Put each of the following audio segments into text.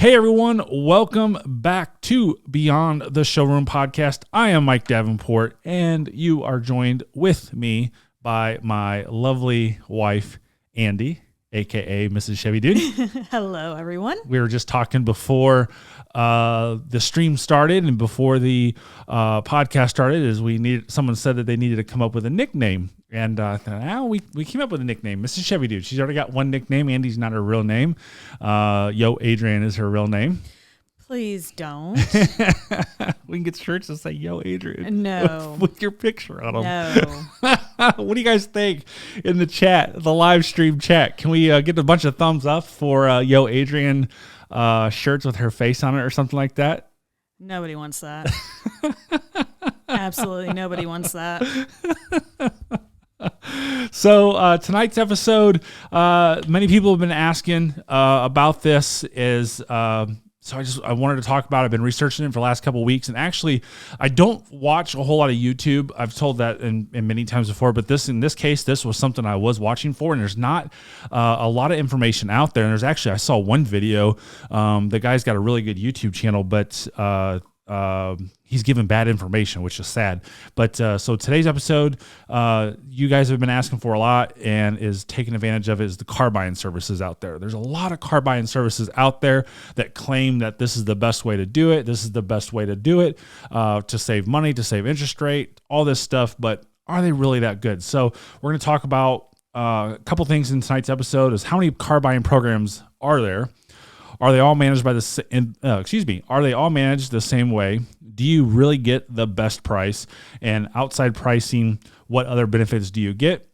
Hey everyone, welcome back to Beyond the Showroom Podcast. I am Mike Davenport, and you are joined with me by my lovely wife, Andy, aka Mrs. Chevy Dude. Hello, everyone. We were just talking before the stream started and before the podcast started. Someone said that they needed to come up with a nickname, and we came up with a nickname, Mrs. Chevy Dude. She's already got one nickname. Andy's not her real name. Yo Adrian is her real name. Please don't. We can get shirts that say Yo Adrian. No. With your picture on them. No. What do you guys think in the chat, the live stream chat? Can we get a bunch of thumbs up for Yo Adrian shirts with her face on it or something like that? Nobody wants that. Absolutely nobody wants that. So tonight's episode, many people have been asking about this. I wanted to talk about it. I've been researching it for the last couple of weeks, and actually, I don't watch a whole lot of YouTube. I've told that in many times before, but in this case, this was something I was watching for, and there's not a lot of information out there. And I saw one video. The guy's got a really good YouTube channel, but he's given bad information, which is sad. But so today's episode, you guys have been asking for a lot and is taking advantage of it, is the car buying services out there. There's a lot of car buying services out there that claim that this is the best way to do it. This is the best way to do it to save money, to save interest rate, all this stuff. But are they really that good? So we're going to talk about a couple things in tonight's episode. Is how many car buying programs are there? Are they all managed Are they all managed the same way? Do you really get the best price? And outside pricing, what other benefits do you get?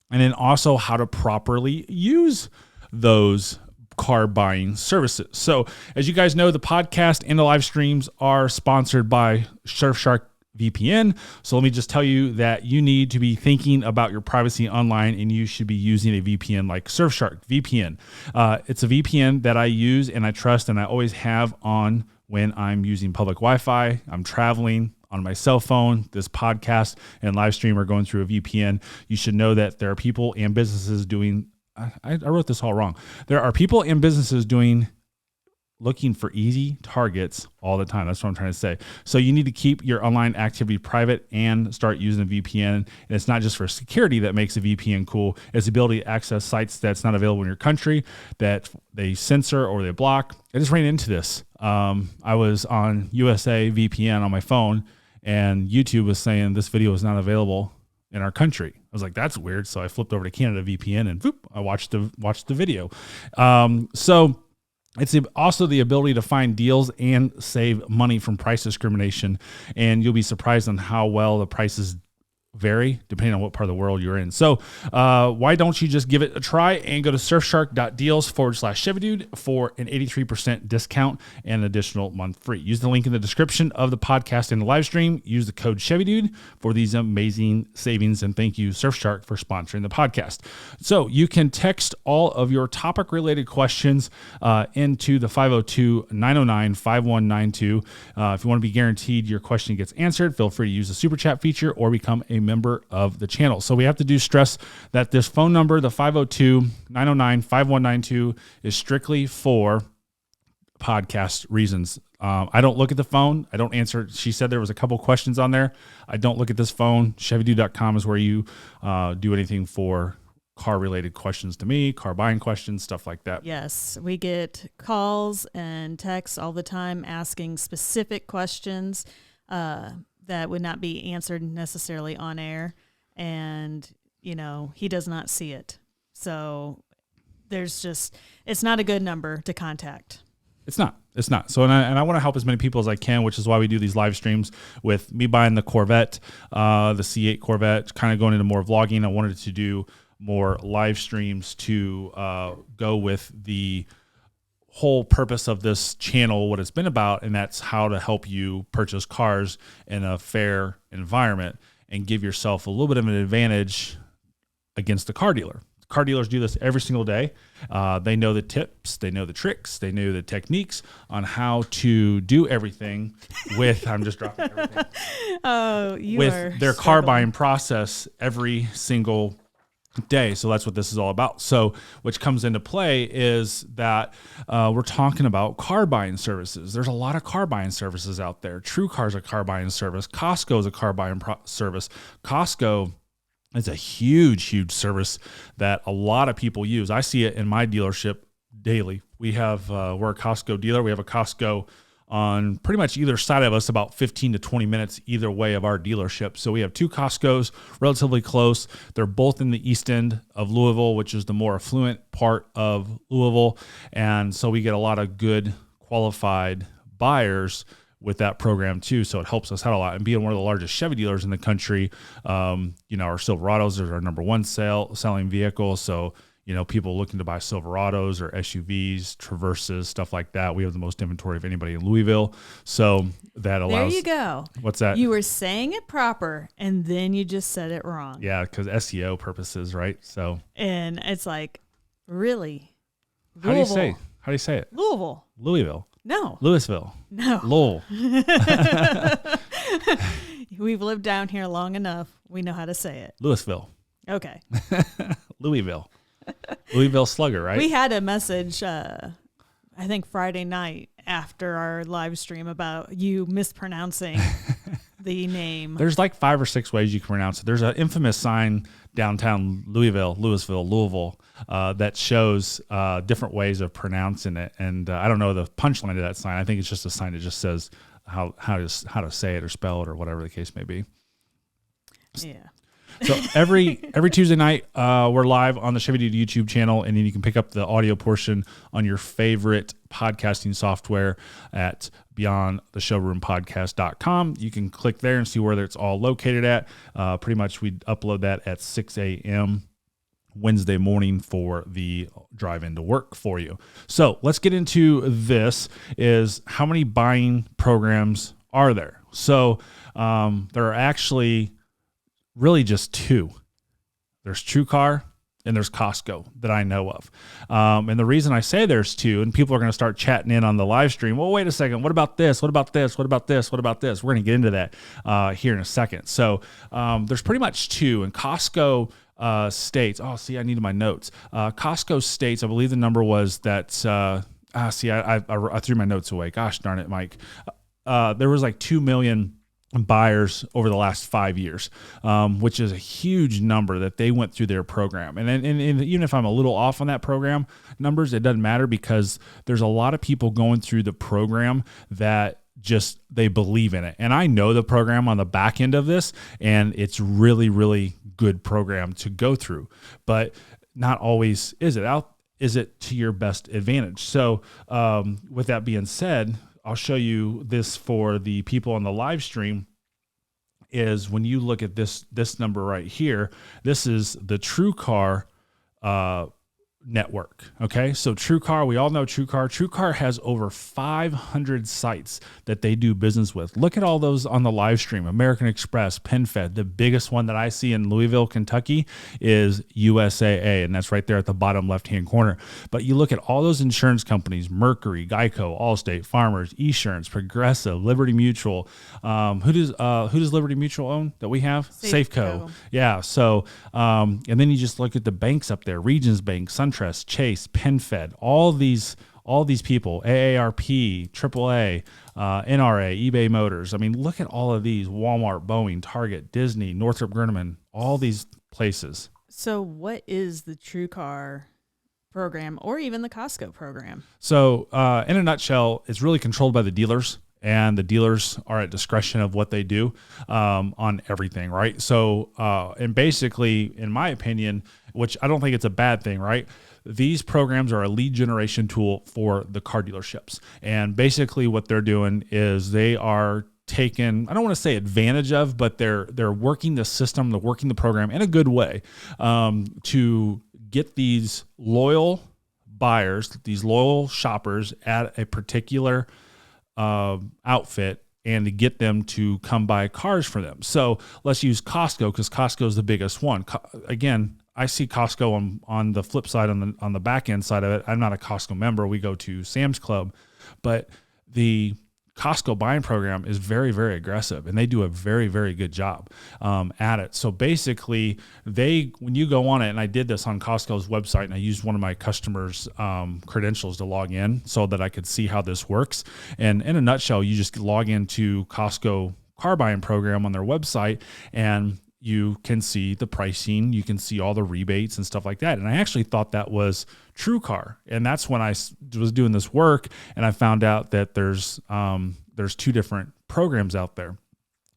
And then also how to properly use those car buying services. So as you guys know, the podcast and the live streams are sponsored by Surfshark VPN. So let me just tell you that you need to be thinking about your privacy online, and you should be using a VPN like Surfshark VPN. It's a VPN that I use and I trust, and I always have on when I'm using public Wi-Fi, I'm traveling on my cell phone. This podcast and live stream are going through a VPN. You should know that there are people and businesses doing, I wrote this all wrong. There are people and businesses looking for easy targets all the time. That's what I'm trying to say. So you need to keep your online activity private and start using a VPN. And it's not just for security that makes a VPN cool. It's the ability to access sites that's not available in your country, that they censor or they block. I just ran into this. I was on USAA VPN on my phone, and YouTube was saying this video is not available in our country. I was like, that's weird. So I flipped over to Canada VPN and I watched the video. So it's also the ability to find deals and save money from price discrimination. And you'll be surprised on how well the prices vary depending on what part of the world you're in. So why don't you just give it a try and go to surfshark.deals/ChevyDude for an 83% discount and an additional month free. Use the link in the description of the podcast and the live stream. Use the code ChevyDude for these amazing savings. And thank you, Surfshark, for sponsoring the podcast. So you can text all of your topic related questions into the 502-909-5192. If you want to be guaranteed your question gets answered, feel free to use the super chat feature or become a member of the channel. So we have to stress that this phone number, the 502-909-5192, is strictly for podcast reasons. I don't look at the phone. I don't answer. She said there was a couple questions on there. I don't look at this phone. ChevyDude.com is where you do anything for car related questions to me, car buying questions, stuff like that. Yes, we get calls and texts all the time asking specific questions that would not be answered necessarily on air, and he does not see it. So it's not a good number to contact. It's not. So, and I want to help as many people as I can, which is why we do these live streams with me buying the Corvette, the C8 Corvette, kind of going into more vlogging. I wanted to do more live streams to go with the whole purpose of this channel, what it's been about, and that's how to help you purchase cars in a fair environment and give yourself a little bit of an advantage against the car dealer. Car dealers do this every single day. They know the tips, they know the tricks, they know the techniques on how to do everything with, I'm just dropping everything. Oh, you with are their car buying process every single day. So that's what this is all about. So which comes into play is that we're talking about car buying services. There's a lot of car buying services out there. TrueCar is a car buying service. Costco is a car buying service. Costco is a huge service that a lot of people use. I see it in my dealership daily. We have, we're a Costco dealer. We have a Costco on pretty much either side of us, about 15 to 20 minutes either way of our dealership. So we have two Costcos relatively close. They're both in the east end of Louisville, which is the more affluent part of Louisville. And so we get a lot of good qualified buyers with that program too. So it helps us out a lot. And being one of the largest Chevy dealers in the country, our Silverados are our number one selling vehicle. So people looking to buy Silverados or SUVs, Traverses, stuff like that. We have the most inventory of anybody in Louisville. So that allows... There you go. What's that? You were saying it proper, and then you just said it wrong. Yeah, because SEO purposes, right? So... And it's like, really? How do you say it? Louisville. No. Louisville. No. Lowell. We've lived down here long enough. We know how to say it. Louisville. Okay. Louisville Slugger, right? We had a message, I think Friday night after our live stream about you mispronouncing the name. There's like 5 or 6 ways you can pronounce it. There's an infamous sign downtown Louisville, that shows different ways of pronouncing it. And I don't know the punchline of that sign. I think it's just a sign that just says how to say it or spell it or whatever the case may be. Yeah. So every Tuesday night, we're live on the Chevy Dude YouTube channel, and then you can pick up the audio portion on your favorite podcasting software at beyondtheshowroompodcast.com. You can click there and see where it's all located at. Pretty much we upload that at 6 a.m. Wednesday morning for the drive into work for you. So let's get into this, is how many buying programs are there? So there are actually really just 2. There's TrueCar and there's Costco that I know of. And the reason I say there's 2, and people are going to start chatting in on the live stream, well, wait a second, what about this? What about this? What about this? What about this? We're going to get into that here in a second. So there's pretty much 2, and Costco states, I needed my notes. Costco states, I believe the number was that, I threw my notes away. Gosh darn it, Mike. There was like 2 million buyers over the last 5 years, which is a huge number that they went through their program. And even if I'm a little off on that program numbers, it doesn't matter, because there's a lot of people going through the program that just, they believe in it. And I know the program on the back end of this, and it's really, really good program to go through, but not always is it to your best advantage. So with that being said, I'll show you this for the people on the live stream. Is when you look at this number right here, this is the TrueCar network. Okay. So TrueCar, we all know TrueCar. TrueCar has over 500 sites that they do business with. Look at all those on the live stream. American Express, PenFed. The biggest one that I see in Louisville, Kentucky is USAA, and that's right there at the bottom left-hand corner. But you look at all those insurance companies: Mercury, Geico, Allstate, Farmers, Esurance, Progressive, Liberty Mutual. Who does Liberty Mutual own that we have? Safeco. Yeah. So, and then you just look at the banks up there: Regions Bank, SunTrust, Chase, PenFed, all these people, AARP, AAA, NRA, eBay Motors. I mean, look at all of these: Walmart, Boeing, Target, Disney, Northrop Grumman, all these places. So what is the TrueCar program, or even the Costco program? So in a nutshell, it's really controlled by the dealers, and the dealers are at discretion of what they do on everything, right? So, and basically, in my opinion, which I don't think it's a bad thing, right? These programs are a lead generation tool for the car dealerships. And basically what they're doing is they are taking, I don't want to say advantage of, but they're working the system, they're working the program in a good way to get these loyal buyers, these loyal shoppers at a particular outfit, and to get them to come buy cars for them. So let's use Costco, because Costco is the biggest one. Again, I see Costco on the flip side, on the back end side of it. I'm not a Costco member. We go to Sam's Club, but the Costco buying program is very, very aggressive, and they do a very, very good job at it. So basically, when you go on it, and I did this on Costco's website, and I used one of my customers' credentials to log in so that I could see how this works. And in a nutshell, you just log into Costco car buying program on their website, and you can see the pricing, you can see all the rebates and stuff like that. And I actually thought that was TrueCar. And that's when I was doing this work, and I found out that there's two different programs out there.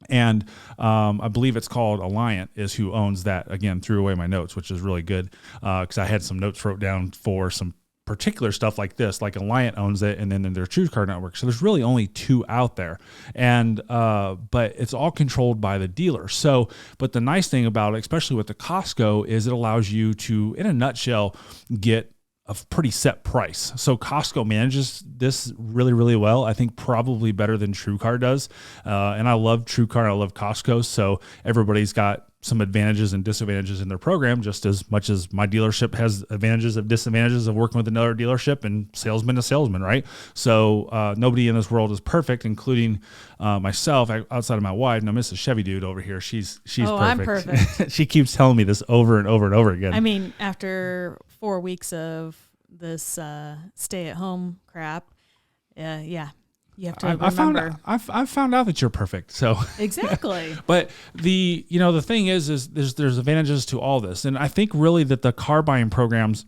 And I believe it's called Alliant is who owns that. Again, threw away my notes, which is really good because I had some notes wrote down for some particular stuff like this, like Alliant owns it, and then their TrueCar network. So there's really only two out there, and but it's all controlled by the dealer. So, but the nice thing about it, especially with the Costco, is it allows you to, in a nutshell, get a pretty set price. So Costco manages this really, really well. I think probably better than TrueCar does. And I love TrueCar. I love Costco. So everybody's got some advantages and disadvantages in their program, just as much as my dealership has advantages and disadvantages of working with another dealership, and salesman to salesman, right? So nobody in this world is perfect, including myself, outside of my wife. Now, Mrs. Chevy Dude over here, she's perfect. I'm perfect. She keeps telling me this over and over and over again. I mean, after 4 weeks of this stay-at-home crap, yeah. You have to remember. I've found out that you're perfect. So exactly. But the thing is there's advantages to all this, and I think really that the car buying programs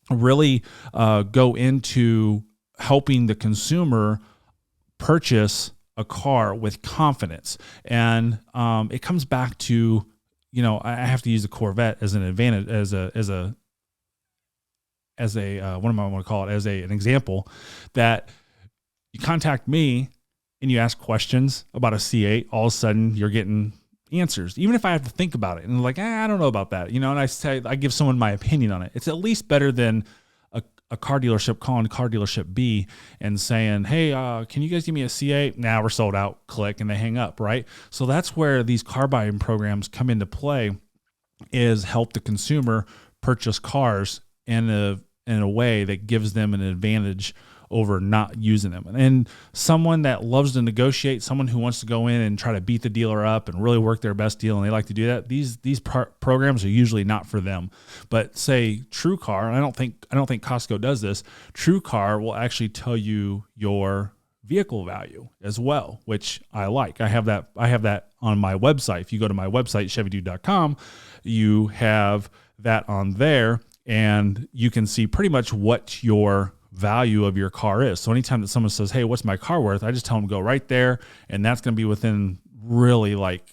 really go into helping the consumer purchase a car with confidence, and it comes back to I have to use the Corvette as an advantage as a what am I want to call it, as an example that. You contact me and you ask questions about a C8, all of a sudden you're getting answers, even if I have to think about it. And like, I don't know about that. And I give someone my opinion on it. It's at least better than a car dealership calling car dealership B and saying, hey, can you guys give me a C8? Nah, we're sold out. Click, and they hang up, right? So that's where these car buying programs come into play, is help the consumer purchase cars in a way that gives them an advantage over not using them. And someone that loves to negotiate, someone who wants to go in and try to beat the dealer up and really work their best deal, and they like to do that, these programs are usually not for them. But say TrueCar, and I don't think Costco does this, TrueCar will actually tell you your vehicle value as well, which I like. I have that on my website. If you go to my website, chevydude.com, you have that on there, and you can see pretty much what your value of your car is. So anytime that someone says, hey, what's my car worth? I just tell them go right there. And that's going to be within really like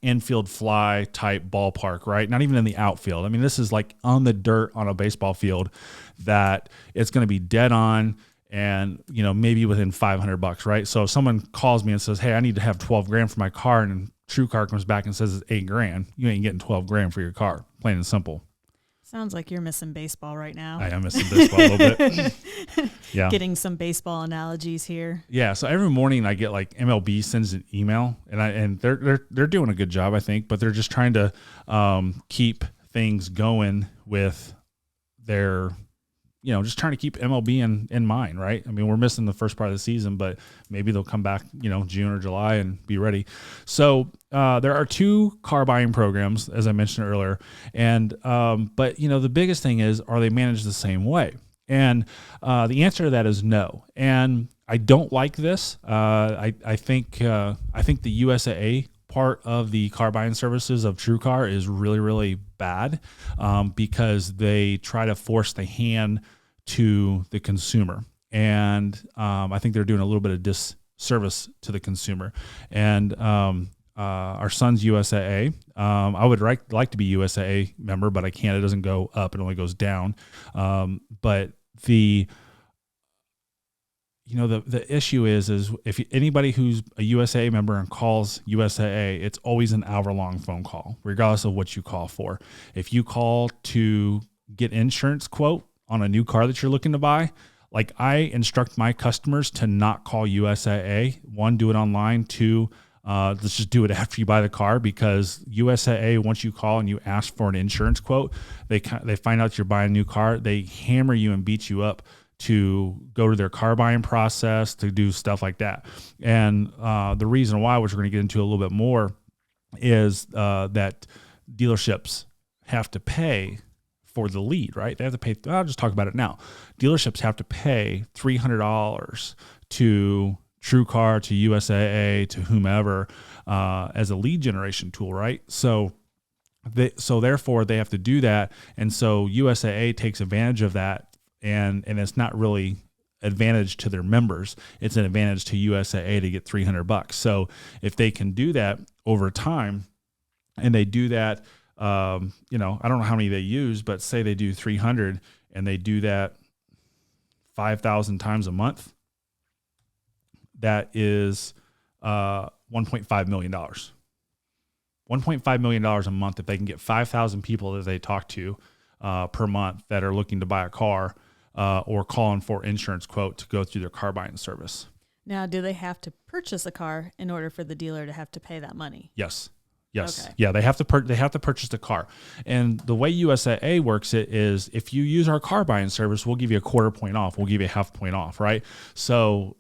infield fly type ballpark, right? Not even in the outfield. I mean, this is like on the dirt on a baseball field, that it's going to be dead on, and maybe within $500, right? So if someone calls me and says, hey, I need to have 12 grand for my car, and TrueCar comes back and says it's 8 grand, you ain't getting 12 grand for your car, plain and simple. Sounds like you're missing baseball right now. I am missing baseball a little bit. Yeah. Getting some baseball analogies here. Yeah. So every morning I get like MLB sends an email, and they're doing a good job, I think, but they're just trying to keep things going with their, just trying to keep MLB in mind, right? I mean, we're missing the first part of the season, but maybe they'll come back, June or July and be ready. So there are 2 car buying programs, as I mentioned earlier. And, but the biggest thing is, are they managed the same way? And the answer to that is no. And I don't like this. I think the USAA part of the car buying services of TrueCar is really, really bad because they try to force the hand to the consumer. And I think they're doing a little bit of disservice to the consumer. And our son's USAA. I would like to be USAA member, but I can't. It doesn't go up. It only goes down. But the issue is if anybody who's a USAA member and calls USAA, it's always an hour-long phone call, regardless of what you call for. If you call to get insurance quote on a new car that you're looking to buy, like I instruct my customers to not call USAA. 1, do it online. 2, let's just do it after you buy the car, because USAA, once you call and you ask for an insurance quote, they find out you're buying a new car, they hammer you and beat you up to go to their car buying process, to do stuff like that. And the reason why, which we're going to get into a little bit more, is that dealerships have to pay for the lead, right? They have to pay. I'll just talk about it now. Dealerships have to pay $300 to TrueCar, to USAA, to whomever, as a lead generation tool, right? So therefore they have to do that. And so USAA takes advantage of that, and it's not really advantage to their members. It's an advantage to USAA to get $300. So if they can do that over time, and they do that, I don't know how many they use, but say they do 300 and they do that 5,000 times a month, that is $1.5 million. $1.5 million a month if they can get 5,000 people that they talk to per month that are looking to buy a car or calling for insurance quote to go through their car buying service. Now, do they have to purchase a car in order for the dealer to have to pay that money? Yes. Okay. Yeah, they have to purchase the car. And the way USAA works it is, if you use our car buying service, we'll give you a quarter point off. We'll give you a half point off, right? So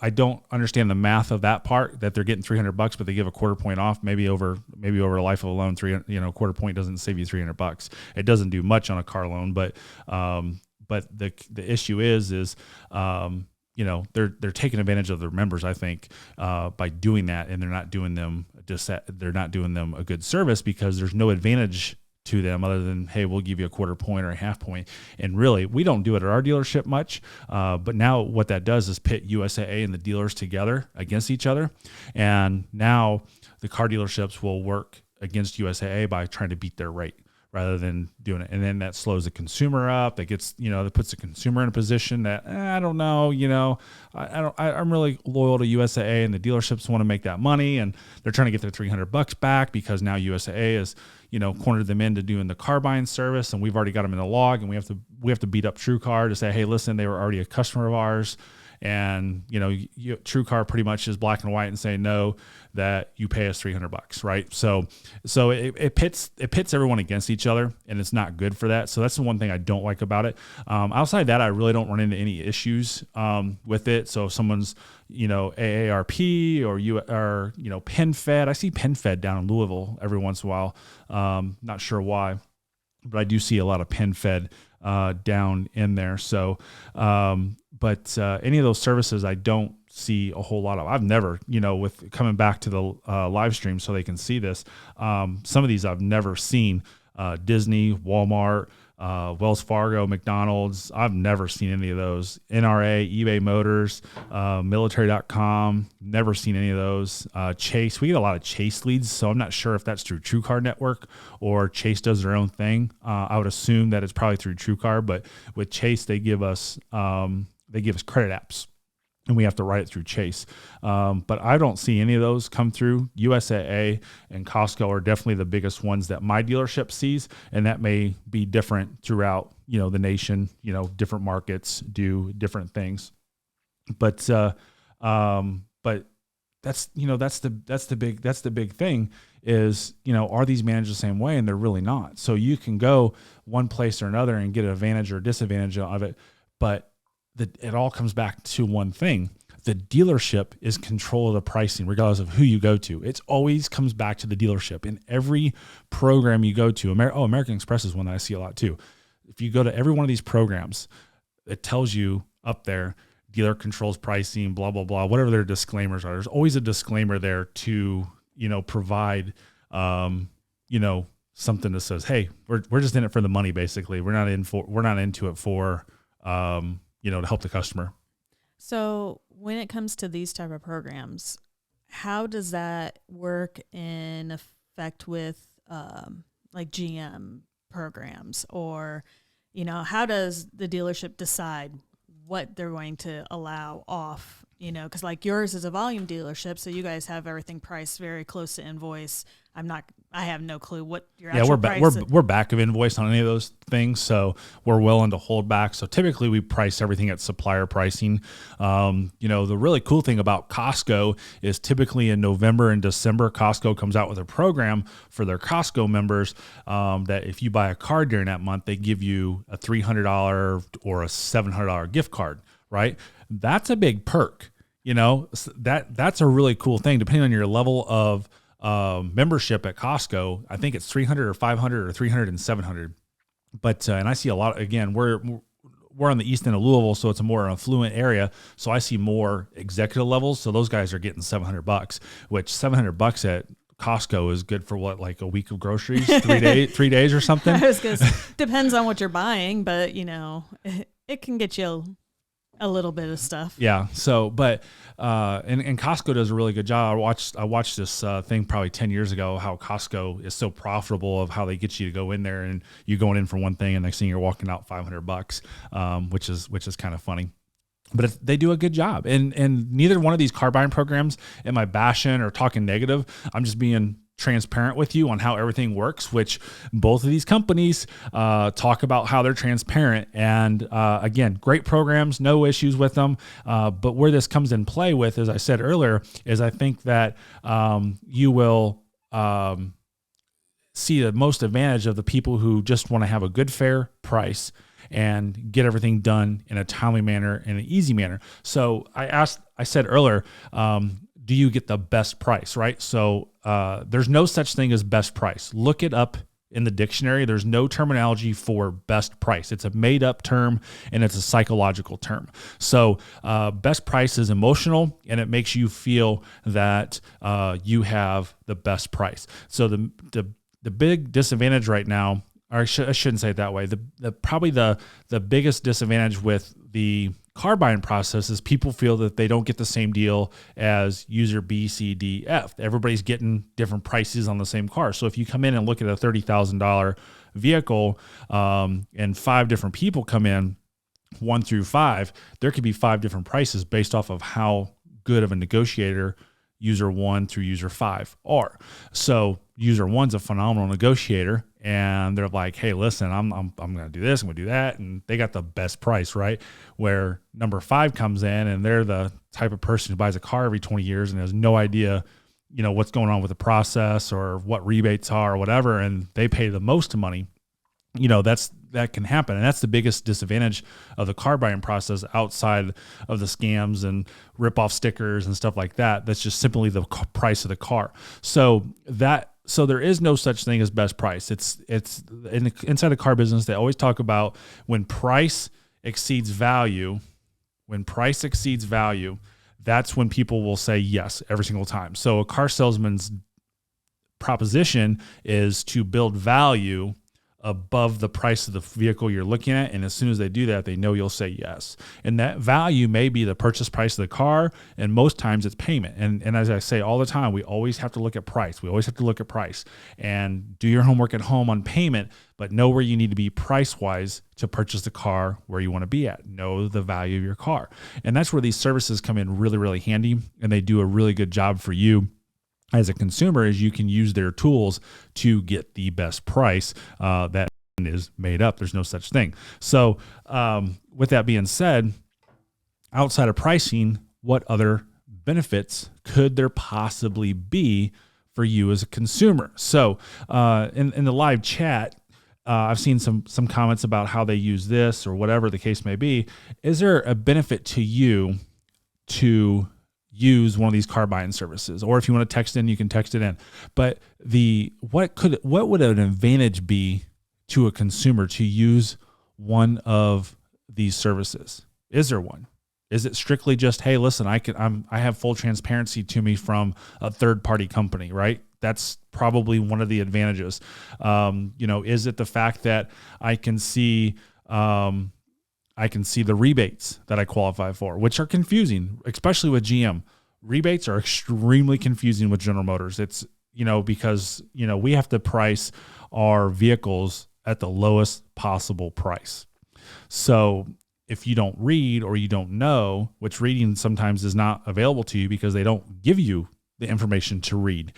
I don't understand the math of that part, that they're getting $300, but they give a quarter point off. Maybe over a life of a loan, quarter point doesn't save you $300. It doesn't do much on a car loan, but the issue is they're taking advantage of their members, I think, by doing that, and they're not doing them a good service, because there's no advantage to them other than, hey, we'll give you a quarter point or a half point. And really, we don't do it at our dealership much, but now what that does is pit USAA and the dealers together against each other. And now the car dealerships will work against USAA by trying to beat their rate rather than doing it. And then that slows the consumer up. That gets, that puts the consumer in a position that, I don't know, I'm really loyal to USAA, and the dealerships want to make that money, and they're trying to get their $300 back because now USAA is, cornered them into doing the car buying service, and we've already got them in the log, and we have to beat up TrueCar to say, hey, listen, they were already a customer of ours. And, TrueCar pretty much is black and white and saying, no, that you pay us $300, right? So it pits everyone against each other, and it's not good for that. So that's the one thing I don't like about it. Outside of that, I really don't run into any issues with it. So if someone's, AARP or PenFed, I see PenFed down in Louisville every once in a while. Not sure why, but I do see a lot of PenFed down in there. So, but any of those services, I don't see a whole lot of. I've never, with coming back to the live stream so they can see this, some of these I've never seen. Disney, Walmart, Wells Fargo, McDonald's. I've never seen any of those. NRA, eBay Motors, military.com. Never seen any of those. Chase, we get a lot of Chase leads, so I'm not sure if that's through TrueCar Network or Chase does their own thing. I would assume that it's probably through TrueCar, but with Chase, they give us credit apps, and we have to write it through Chase. But I don't see any of those come through. USAA and Costco are definitely the biggest ones that my dealership sees, and that may be different throughout, the nation. Different markets do different things. But that's the big thing is, are these managed the same way? And they're really not. So you can go one place or another and get an advantage or disadvantage of it, but it all comes back to one thing. The dealership is control of the pricing, regardless of who you go to. It always comes back to the dealership. In every program you go to, American Express is one that I see a lot too. If you go to every one of these programs, it tells you up there, dealer controls pricing, blah, blah, blah, whatever their disclaimers are. There's always a disclaimer there to, provide, something that says, hey, we're just in it for the money. Basically, we're not into it for, to help the customer. So when it comes to these type of programs, how does that work in effect with like GM programs, or, how does the dealership decide what they're going to allow off, because like yours is a volume dealership, so you guys have everything priced very close to invoice. I have no clue what your Yeah, actual we're back of invoice on any of those things, so we're willing to hold back. So typically we price everything at supplier pricing. The really cool thing about Costco is typically in November and December, Costco comes out with a program for their Costco members that if you buy a card during that month, they give you a $300 or a $700 gift card, right? That's a big perk. That's a really cool thing, depending on your level of membership at Costco. I think it's 300 or 500 or 300 and 700. But and I see a lot. Again, we're on the east end of Louisville, so it's a more affluent area. So I see more executive levels. So those guys are getting $700, which $700 at Costco is good for what, like a week of groceries, 3 days or something. I was gonna say, depends on what you're buying, but it can get you a little bit of stuff. Yeah. So, but, and Costco does a really good job. I watched this thing probably 10 years ago, how Costco is so profitable of how they get you to go in there and you going in for one thing and next thing you're walking out $500, which is kind of funny. But they do a good job. And neither one of these car buying programs am I bashing or talking negative. I'm just being transparent with you on how everything works, which both of these companies talk about how they're transparent. And again, great programs, no issues with them. But where this comes in play with, as I said earlier, is I think that you will see the most advantage of the people who just want to have a good, fair price and get everything done in a timely manner and an easy manner. So I said earlier, do you get the best price, right? So there's no such thing as best price. Look it up in the dictionary. There's no terminology for best price. It's a made up term and it's a psychological term. So best price is emotional and it makes you feel that you have the best price. So the big disadvantage right now, or I shouldn't say it that way. Probably the biggest disadvantage with the car buying process is people feel that they don't get the same deal as user B, C, D, F. Everybody's getting different prices on the same car. So if you come in and look at a $30,000 vehicle and 5 different people come in, 1 through 5, there could be 5 different prices based off of how good of a negotiator user 1 through user 5 are. So user 1's a phenomenal negotiator and they're like, hey, listen, I'm going to do this, I'm going to do that. And they got the best price, right? Where number 5 comes in and they're the type of person who buys a car every 20 years and has no idea, what's going on with the process or what rebates are or whatever. And they pay the most money. That can happen. And that's the biggest disadvantage of the car buying process outside of the scams and rip off stickers and stuff like that. That's just simply the price of the car. So there is no such thing as best price. It's inside the car business. They always talk about when price exceeds value, that's when people will say yes every single time. So a car salesman's proposition is to build value above the price of the vehicle you're looking at. And as soon as they do that, they know you'll say yes. And that value may be the purchase price of the car. And most times it's payment. And as I say all the time, we always have to look at price. We always have to look at price and do your homework at home on payment, but know where you need to be price-wise to purchase the car where you want to be at. Know the value of your car. And that's where these services come in really, really handy. And they do a really good job for you as a consumer, is you can use their tools to get the best price that is made up. There's no such thing. So with that being said, outside of pricing, what other benefits could there possibly be for you as a consumer? So in the live chat, I've seen some comments about how they use this or whatever the case may be. Is there a benefit to you to use one of these car buying services? Or if you want to text in, you can text it in. But what would an advantage be to a consumer to use one of these services? Is there one? Is it strictly just, hey, listen, I have full transparency to me from a third party company, right? That's probably one of the advantages. Is it the fact that I can see the rebates that I qualify for, which are confusing, especially with GM. Rebates are extremely confusing with General Motors. It's, because, we have to price our vehicles at the lowest possible price. So if you don't read or you don't know, which reading sometimes is not available to you because they don't the information to read.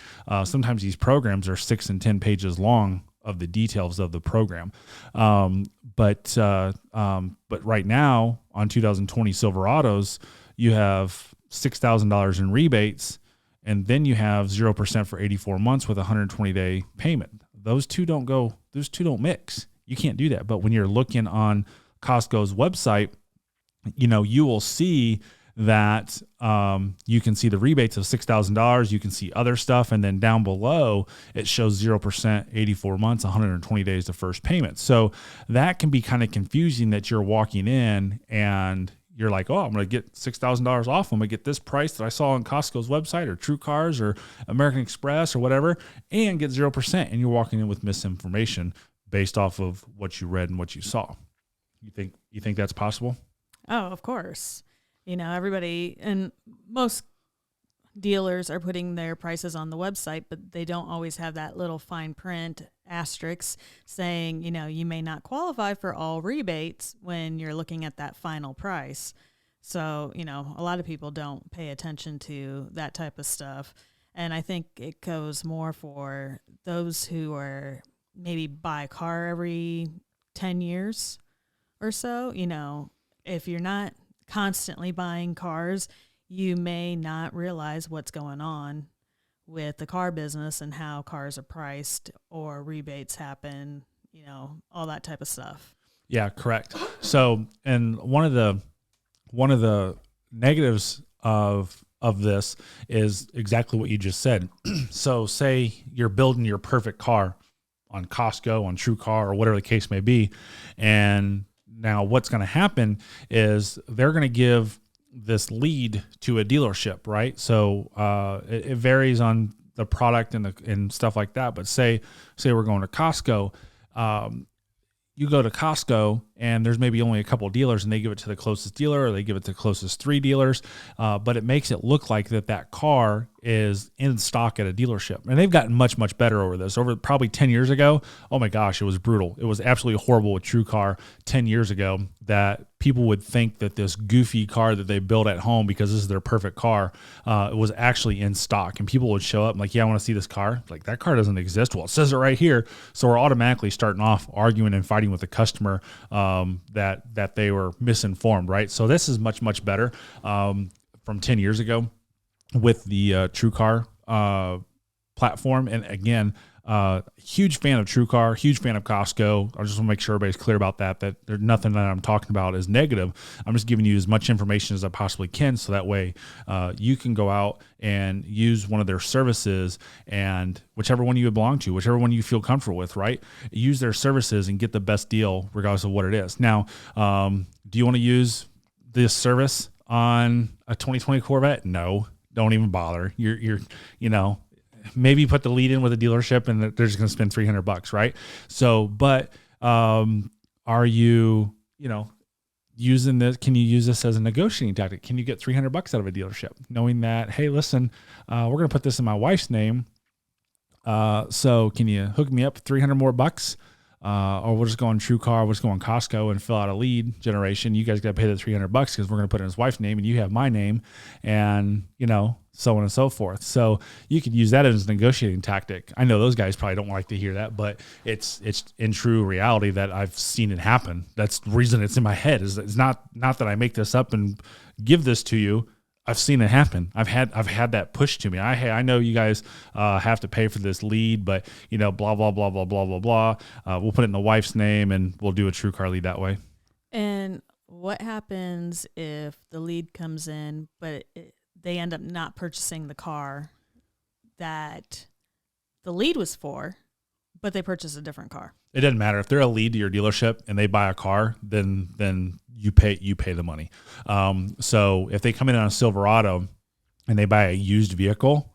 Sometimes these programs are 6 and 10 pages long of the details of the program. But right now on 2020 Silverados, you have $6,000 in rebates, and then you have 0% for 84 months with a 120-day payment. Those two don't mix. You can't do that. But when you're looking on Costco's website, you will see that you can see the rebates of $6,000. You can see other stuff. And then down below, it shows 0%, 84 months, 120 days to first payment. So that can be kind of confusing that you're walking in and you're like, oh, I'm going to get $6,000 off. I'm going to get this price that I saw on Costco's website or TrueCars or American Express or whatever, and get 0%. And you're walking in with misinformation based off of what you read and what you saw. You think that's possible? Oh, of course. Everybody and most dealers are putting their prices on the website, but they don't always have that little fine print asterisk saying, you may not qualify for all rebates when you're looking at that final price. So, a lot of people don't pay attention to that type of stuff. And I think it goes more for those who are maybe buy a car every 10 years or so. If you're not constantly buying cars, you may not realize what's going on with the car business and how cars are priced or rebates happen, all that type of stuff. Yeah, correct. So, and one of the negatives of this is exactly what you just said. So say you're building your perfect car on Costco, on TrueCar, or whatever the case may be, and now what's going to happen is they're going to give this lead to a dealership, right? So it varies on the product and stuff like that. But say we're going to Costco. You go to Costco and there's maybe only a couple of dealers, and they give it to the closest dealer, or they give it to the closest 3 dealers. But it makes it look like that car is in stock at a dealership. And they've gotten much, much better over this. Over probably 10 years ago, oh my gosh, it was brutal. It was absolutely horrible with TrueCar 10 years ago that people would think that this goofy car that they built at home because this is their perfect car, it was actually in stock. And people would show up and like, yeah, I want to see this car. Like, that car doesn't exist. Well, it says it right here. So we're automatically starting off arguing and fighting with the customer that they were misinformed, right? So this is much, much better from 10 years ago with the TrueCar platform. And again, huge fan of TrueCar, huge fan of Costco. I just want to make sure everybody's clear about that there's nothing that I'm talking about is negative. I'm just giving you as much information as I possibly can, so that way you can go out and use one of their services, and whichever one you belong to, whichever one you feel comfortable with, right? Use their services and get the best deal regardless of what it is. Now, do you want to use this service on a 2020 Corvette? No, don't even bother. You're maybe put the lead in with a dealership and they're just going to spend $300, right? So, but are you, using this? Can you use this as a negotiating tactic? Can you get $300 out of a dealership, knowing that, hey, listen, we're going to put this in my wife's name. So can you hook me up 300 more bucks? Or we'll just go on TrueCar, we'll just go on Costco and fill out a lead generation. You guys got to pay the $300 because we're going to put it in his wife's name and you have my name, and so on and so forth. So you could use that as a negotiating tactic. I know those guys probably don't like to hear that, but it's in true reality that I've seen it happen. That's the reason it's in my head. It's not that I make this up and give this to you. I've seen it happen. I've had that pushed to me. I know you guys have to pay for this lead, but blah blah blah blah blah blah blah. We'll put it in the wife's name and we'll do a TrueCar lead that way. And what happens if the lead comes in, but they end up not purchasing the car that the lead was for, but they purchase a different car? It doesn't matter if they're a lead to your dealership and they buy a car, then you pay the money. So if they come in on a Silverado and they buy a used vehicle,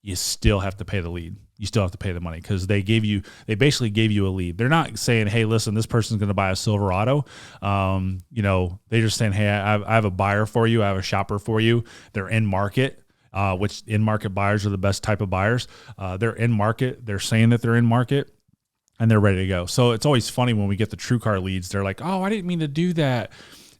you still have to pay the lead. You still have to pay the money because they basically gave you a lead. They're not saying, hey, listen, this person's going to buy a Silverado. They're just saying, hey, I have a buyer for you. I have a shopper for you. They're in market. Which in-market buyers are the best type of buyers. They're in market. They're saying that they're in market. And they're ready to go. So it's always funny when we get the TrueCar leads. They're like, oh, I didn't mean to do that.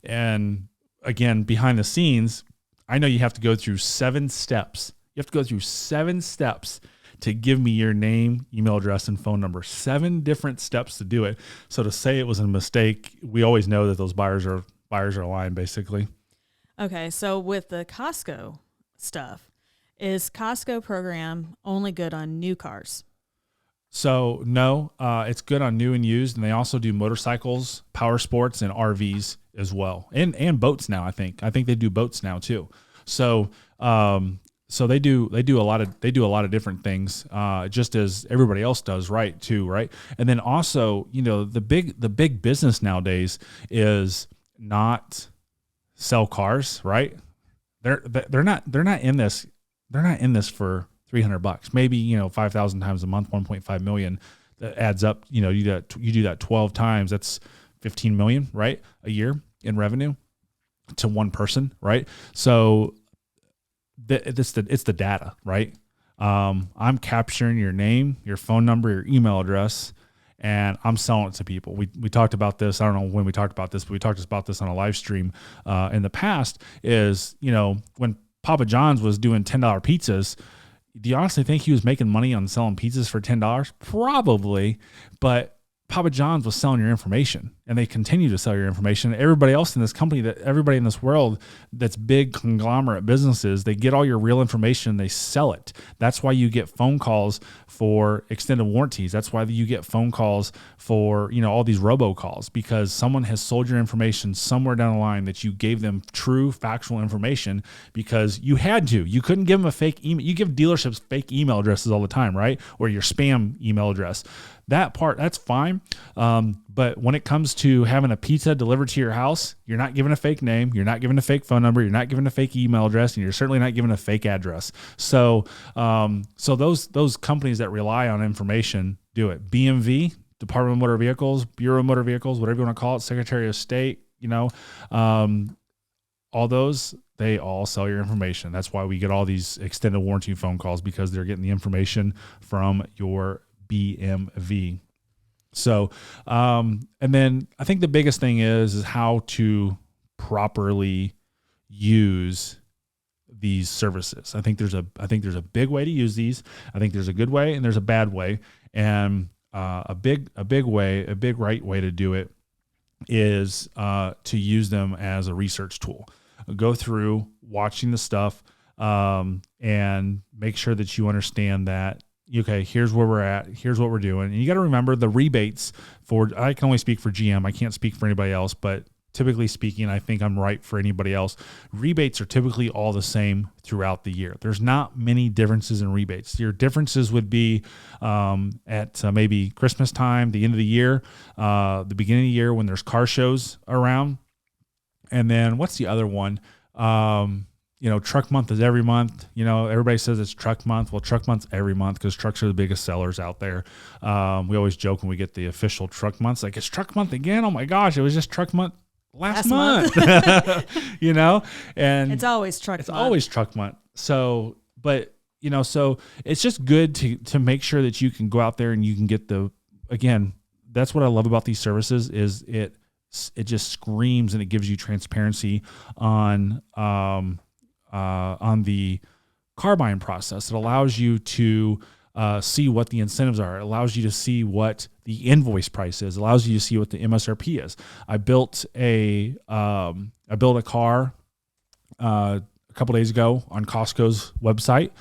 And again, behind the scenes, I know you have to go through 7 steps. You You have to go through 7 steps to give me your name, email address, and phone number. 7 different steps to do it. So to say it was a mistake, we always know that those buyers are lying, basically. Okay, so with the Costco stuff, is Costco program only good on new cars? So no, it's good on new and used, and they also do motorcycles, power sports, and RVs as well, and boats now. I think they do boats now too. So so they do a lot of different things, just as everybody else does, right? And then also, the big business nowadays is not sell cars, right? They're not in this for $300, maybe, 5,000 times a month, 1.5 million. That adds up. You do that 12 times, that's 15 million, right? A year in revenue to one person, right? So it's the data, right? I'm capturing your name, your phone number, your email address, and I'm selling it to people. We talked about this. I don't know when we talked about this, but we talked about this on a live stream in the past. Is when Papa John's was doing $10 pizzas, do you honestly think he was making money on selling pizzas for $10? Probably, but Papa John's was selling your information, and they continue to sell your information. Everybody else in this company, everybody in this world that's big conglomerate businesses, they get all your real information, they sell it. That's why you get phone calls for extended warranties. That's why you get phone calls for, all these robocalls, because someone has sold your information somewhere down the line that you gave them true factual information because you had to. You couldn't give them a fake email. You give dealerships fake email addresses all the time, right? Or your spam email address. That part, that's fine. But when it comes to having a pizza delivered to your house, you're not giving a fake name, you're not giving a fake phone number, you're not giving a fake email address, and you're certainly not giving a fake address. So those companies that rely on information do it. BMV, Department of Motor Vehicles, Bureau of Motor Vehicles, whatever you want to call it, Secretary of State, all those, they all sell your information. That's why we get all these extended warranty phone calls, because they're getting the information from your BMV. So, and then I think the biggest thing is how to properly use these services. I think there's a big way to use these. I think there's a good way and there's a bad way. And a big right way to do it is to use them as a research tool. Go through watching the stuff and make sure that you understand that, okay, here's where we're at. Here's what we're doing. And you got to remember the rebates I can only speak for GM. I can't speak for anybody else, but typically speaking, I think I'm right for anybody else. Rebates are typically all the same throughout the year. There's not many differences in rebates. Your differences would be at maybe Christmas time, the end of the year, the beginning of the year when there's car shows around. And then what's the other one? Truck month is every month. Everybody says it's truck month. Well, truck month's every month because trucks are the biggest sellers out there. We always joke when we get the official truck months, like, it's truck month again. Oh my gosh, it was just truck month last month. And it's always truck month. It's always truck month. So, but so it's just good to make sure that you can go out there and you can get again, that's what I love about these services is it just screams and it gives you transparency on the car buying process. It allows you to see what the incentives are. It allows you to see what the invoice price is. It allows you to see what the MSRP is. I built a car a couple days ago on Costco's website,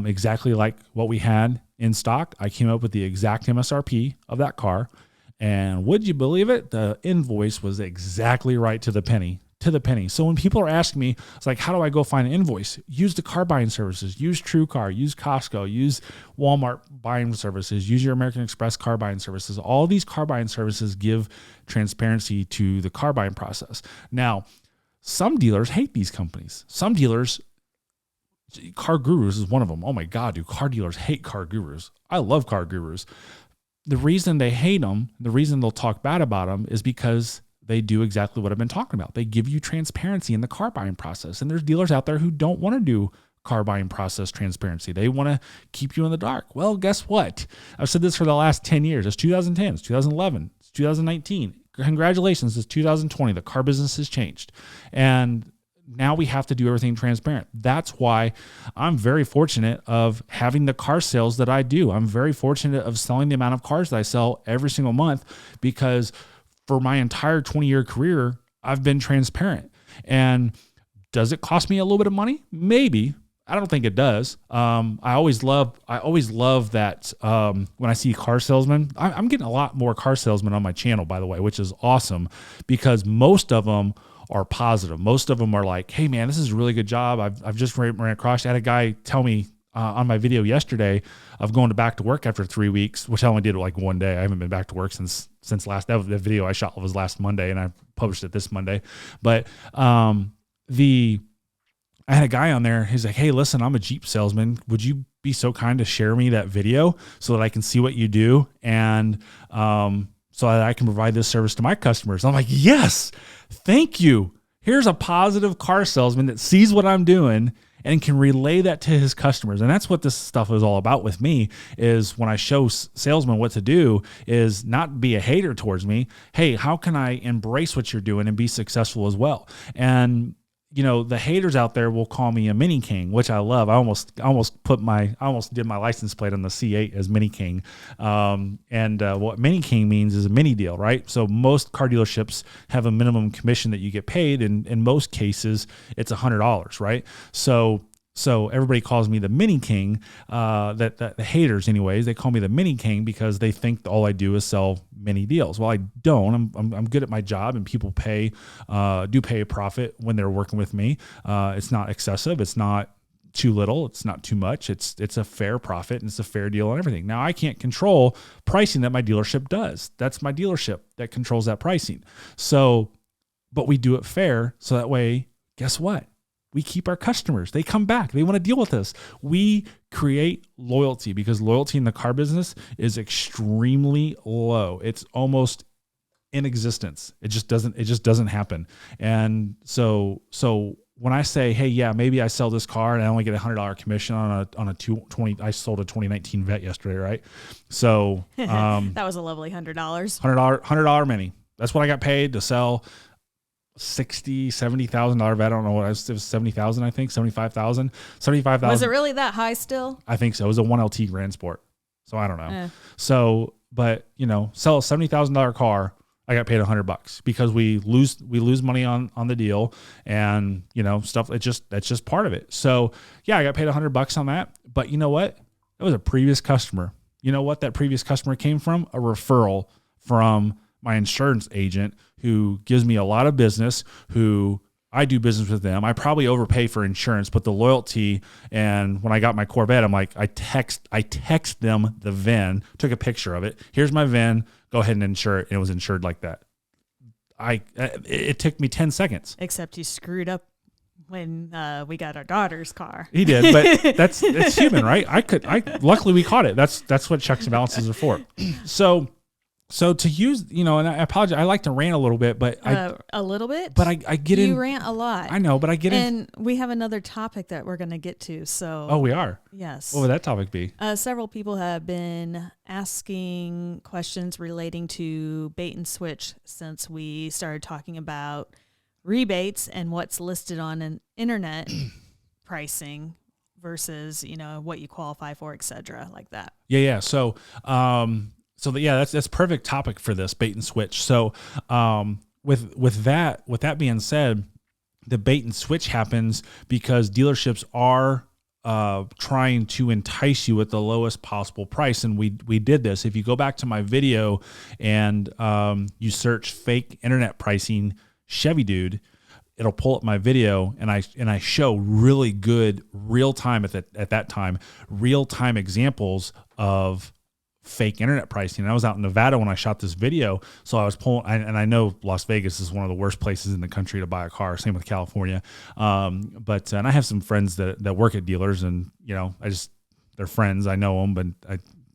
exactly like what we had in stock. I came up with the exact MSRP of that car, and would you believe it? The invoice was exactly right to the penny. So when people are asking me, it's like, how do I go find an invoice? Use the car buying services. Use TrueCar. Use Costco. Use Walmart buying services. Use your American Express car buying services. All these car buying services give transparency to the car buying process. Now, some dealers hate these companies. Some dealers, Car Gurus is one of them. Oh my God, do car dealers hate Car Gurus? I love Car Gurus. The reason they hate them, the reason they'll talk bad about them is because they do exactly what I've been talking about. They give you transparency in the car buying process. And there's dealers out there who don't want to do car buying process transparency. They want to keep you in the dark. Well, guess what? I've said this for the last 10 years. It's 2010, it's 2011, it's 2019. Congratulations, it's 2020. The car business has changed. And now we have to do everything transparent. That's why I'm very fortunate of having the car sales that I do. I'm very fortunate of selling the amount of cars that I sell every single month, because for my entire 20-year career, I've been transparent. And does it cost me a little bit of money? Maybe. I don't think it does. I always love that when I see car salesmen. I'm getting a lot more car salesmen on my channel, by the way, which is awesome, because most of them are positive. Most of them are like, hey man, this is a really good job. I've just ran across. I had a guy tell me on my video yesterday of going back to work after 3 weeks, which I only did like one day. I haven't been back to work since last, that video I shot was last Monday, and I published it this Monday. But I had a guy on there. He's like, hey, listen, I'm a Jeep salesman. Would you be so kind to share me that video so that I can see what you do? And, so that I can provide this service to my customers. I'm like, yes, thank you. Here's a positive car salesman that sees what I'm doing and can relay that to his customers. And that's what this stuff is all about with me, is when I show salesmen what to do, is not be a hater towards me. Hey, how can I embrace what you're doing and be successful as well? And the haters out there will call me a mini king, which I love. I almost did my license plate on the C8 as mini king. What mini king means is a mini deal, right? So most car dealerships have a minimum commission that you get paid. And in most cases, it's $100, right? So everybody calls me the mini king, the haters anyways, they call me the mini king because they think all I do is sell mini deals. Well, I don't. I'm good at my job, and people do pay a profit when they're working with me. It's not excessive. It's not too little. It's not too much. It's a fair profit, and it's a fair deal on everything. Now, I can't control pricing that my dealership does. That's my dealership that controls that pricing. But we do it fair. So that way, guess what? We keep our customers. They come back. They want to deal with us. We create loyalty, because loyalty in the car business is extremely low. It's almost in existence. It just doesn't happen. And so when I say, hey, yeah, maybe I sell this car and I only get $100 commission on a 220, I sold a 2019 Vet yesterday, right? So that was a lovely $100. $100 mini. That's what I got paid to sell. $70,000 Vet. I don't know what it was 70,000, I think 75,000. Was it really that high still? I think so. It was a 1LT Grand Sport. So I don't know. So, but sell a $70,000 car. I got paid $100 because we lose money on the deal, and stuff. That's just part of it. So yeah, I got paid $100 on that. But you know what? That was a previous customer. You know what that previous customer came from? A referral from my insurance agent, who gives me a lot of business, who I do business with them. I probably overpay for insurance, but the loyalty, and when I got my Corvette, I'm like, I text them the VIN, took a picture of it. Here's my VIN, go ahead and insure it. And it was insured like that. It took me 10 seconds. Except you screwed up when we got our daughter's car. He did, but it's human, right? Luckily we caught it. That's what checks and balances are for. So to use, and I apologize, I like to rant a little bit, but a little bit, but I get in. You rant a lot. I know, but I get in. And we have another topic that we're going to get to. So. Oh, we are? Yes. What would that topic be? Several people have been asking questions relating to bait and switch since we started talking about rebates and what's listed on an internet pricing versus, what you qualify for, et cetera, like that. Yeah. So, that's perfect topic for this bait and switch. So, with that being said, the bait and switch happens because dealerships are trying to entice you at the lowest possible price, and we did this. If you go back to my video and you search fake internet pricing Chevy dude, it'll pull up my video, and I show really good real time at that time real time examples of fake internet pricing. And I was out in Nevada when I shot this video. So I was pulling, and I know Las Vegas is one of the worst places in the country to buy a car. Same with California. And I have some friends that work at dealers, and, they're friends. I know them, but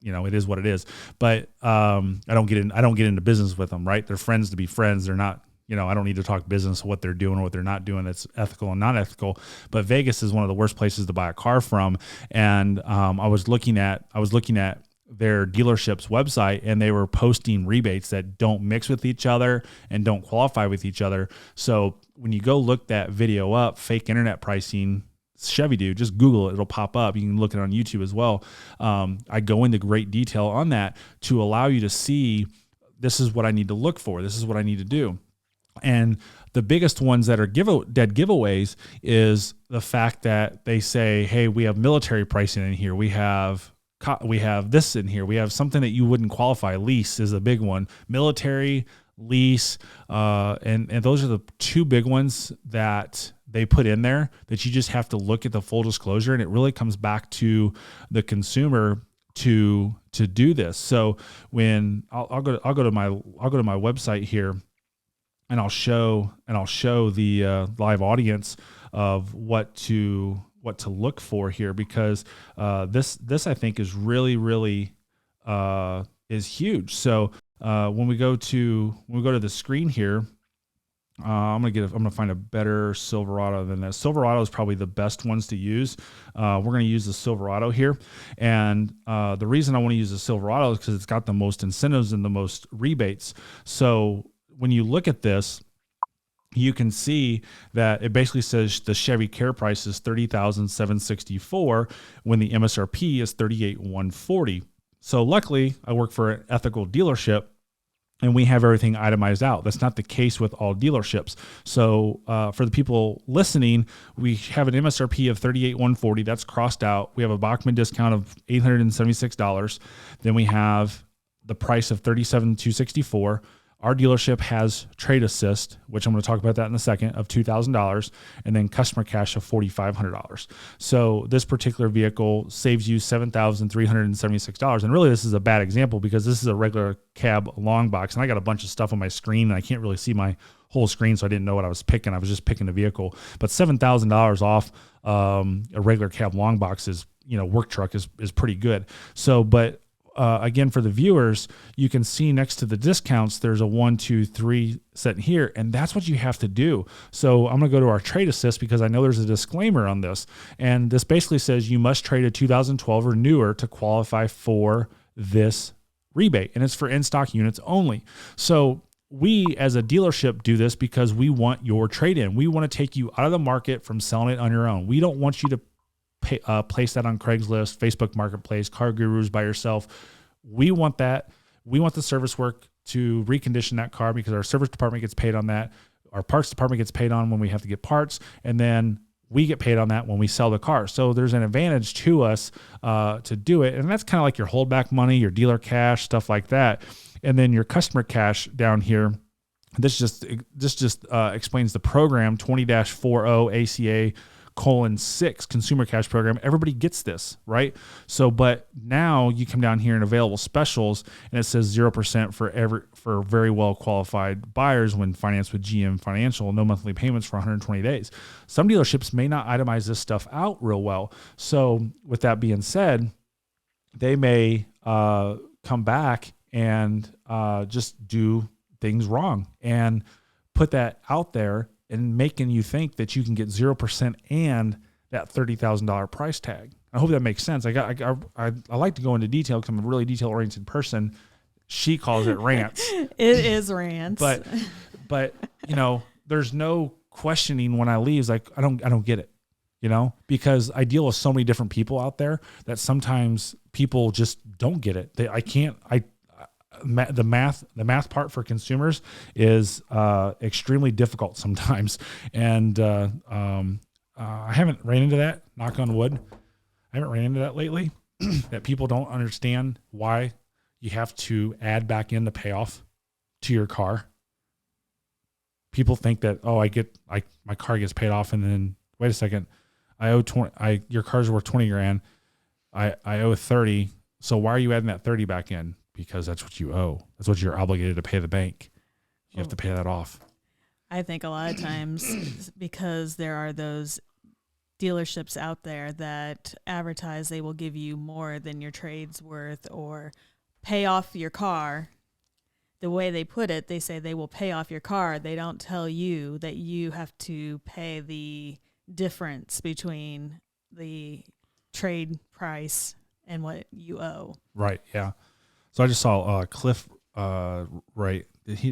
it is what it is. But, I don't get into business with them, right? They're friends to be friends. They're not, I don't need to talk business, what they're doing or what they're not doing. That's ethical and not ethical. But Vegas is one of the worst places to buy a car from. And, I was looking at their dealership's website, and they were posting rebates that don't mix with each other and don't qualify with each other. So when you go look that video up, fake internet pricing, Chevy do, just Google it, it'll pop up. You can look it on YouTube as well. I go into great detail on that to allow you to see, this is what I need to look for. This is what I need to do. And the biggest ones that are dead giveaways is the fact that they say, hey, we have military pricing in here. We have this in here. We have something that you wouldn't qualify. Lease is a big one. Military, lease, and those are the two big ones that they put in there that you just have to look at the full disclosure. And it really comes back to the consumer to do this. So when I'll go to my website here, and I'll show the live audience of what to look for here, because this I think is really is huge. So when we go to the screen here, I'm gonna find a better Silverado than this. Silverado is probably the best ones to use. We're gonna use the Silverado here, and the reason I want to use the Silverado is because it's got the most incentives and the most rebates. So when you look at this, you can see that it basically says the Chevy Care price is $30,764 when the MSRP is $38,140. So luckily, I work for an ethical dealership, and we have everything itemized out. That's not the case with all dealerships. So for the people listening, we have an MSRP of $38,140. That's crossed out. We have a Bachman discount of $876. Then we have the price of $37,264. Our dealership has trade assist, which I'm going to talk about that in a second, of $2,000, and then customer cash of $4,500. So this particular vehicle saves you $7,376. And really, this is a bad example because this is a regular cab long box, and I got a bunch of stuff on my screen, and I can't really see my whole screen, so I didn't know what I was picking. I was just picking the vehicle. But $7,000 off a regular cab long box is, work truck is pretty good. So, but again, for the viewers, you can see next to the discounts, there's a 1, 2, 3 set here, and that's what you have to do. So I'm going to go to our trade assist because I know there's a disclaimer on this. And this basically says you must trade a 2012 or newer to qualify for this rebate. And it's for in-stock units only. So we as a dealership do this because we want your trade-in. We want to take you out of the market from selling it on your own. We don't want you to place that on Craigslist, Facebook Marketplace, Car Gurus by yourself. We want that. We want the service work to recondition that car because our service department gets paid on that. Our parts department gets paid on when we have to get parts, and then we get paid on that when we sell the car. So there's an advantage to us to do it, and that's kind of like your holdback money, your dealer cash, stuff like that, and then your customer cash down here. This just explains the program 20-40 ACA. 6 consumer cash program. Everybody gets this, right? So, but now you come down here in available specials and it says 0% for very well qualified buyers when financed with GM Financial, no monthly payments for 120 days. Some dealerships may not itemize this stuff out real well. So with that being said, they may come back and just do things wrong and put that out there and making you think that you can get 0% and that $30,000 price tag. I hope that makes sense. I like to go into detail because I'm a really detail-oriented person. She calls it rants. It is rants. But there's no questioning when I leave. It's like I don't get it, because I deal with so many different people out there that sometimes people just don't get it. The math part for consumers is extremely difficult sometimes. And I haven't ran into that, knock on wood. I haven't ran into that lately, that people don't understand why you have to add back in the payoff to your car. People think that, my car gets paid off and then, wait a second, I owe 20, your car's worth 20 grand. I owe 30. So why are you adding that 30 back in? Because that's what you owe. That's what you're obligated to pay the bank. You have to pay that off. I think a lot of times because there are those dealerships out there that advertise they will give you more than your trade's worth or pay off your car. The way they put it, they say they will pay off your car. They don't tell you that you have to pay the difference between the trade price and what you owe. Right. Yeah. So I just saw Cliff. Right.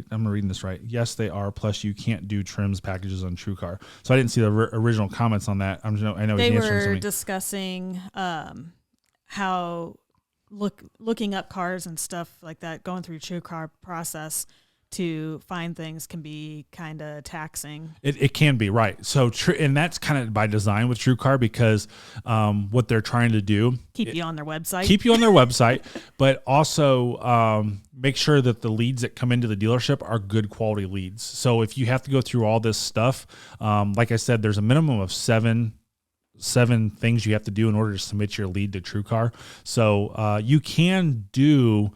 I'm reading this right. Yes, they are. Plus, you can't do trims packages on TrueCar. So I didn't see the original comments on that. I know they he's answering were something. discussing how looking up cars and stuff like that, going through TrueCar process to find things can be kind of taxing. It can be, right. So, and that's kind of by design with TrueCar because what they're trying to do keep you on their website, but also make sure that the leads that come into the dealership are good quality leads. So if you have to go through all this stuff, like I said, there's a minimum of seven things you have to do in order to submit your lead to TrueCar. So you can do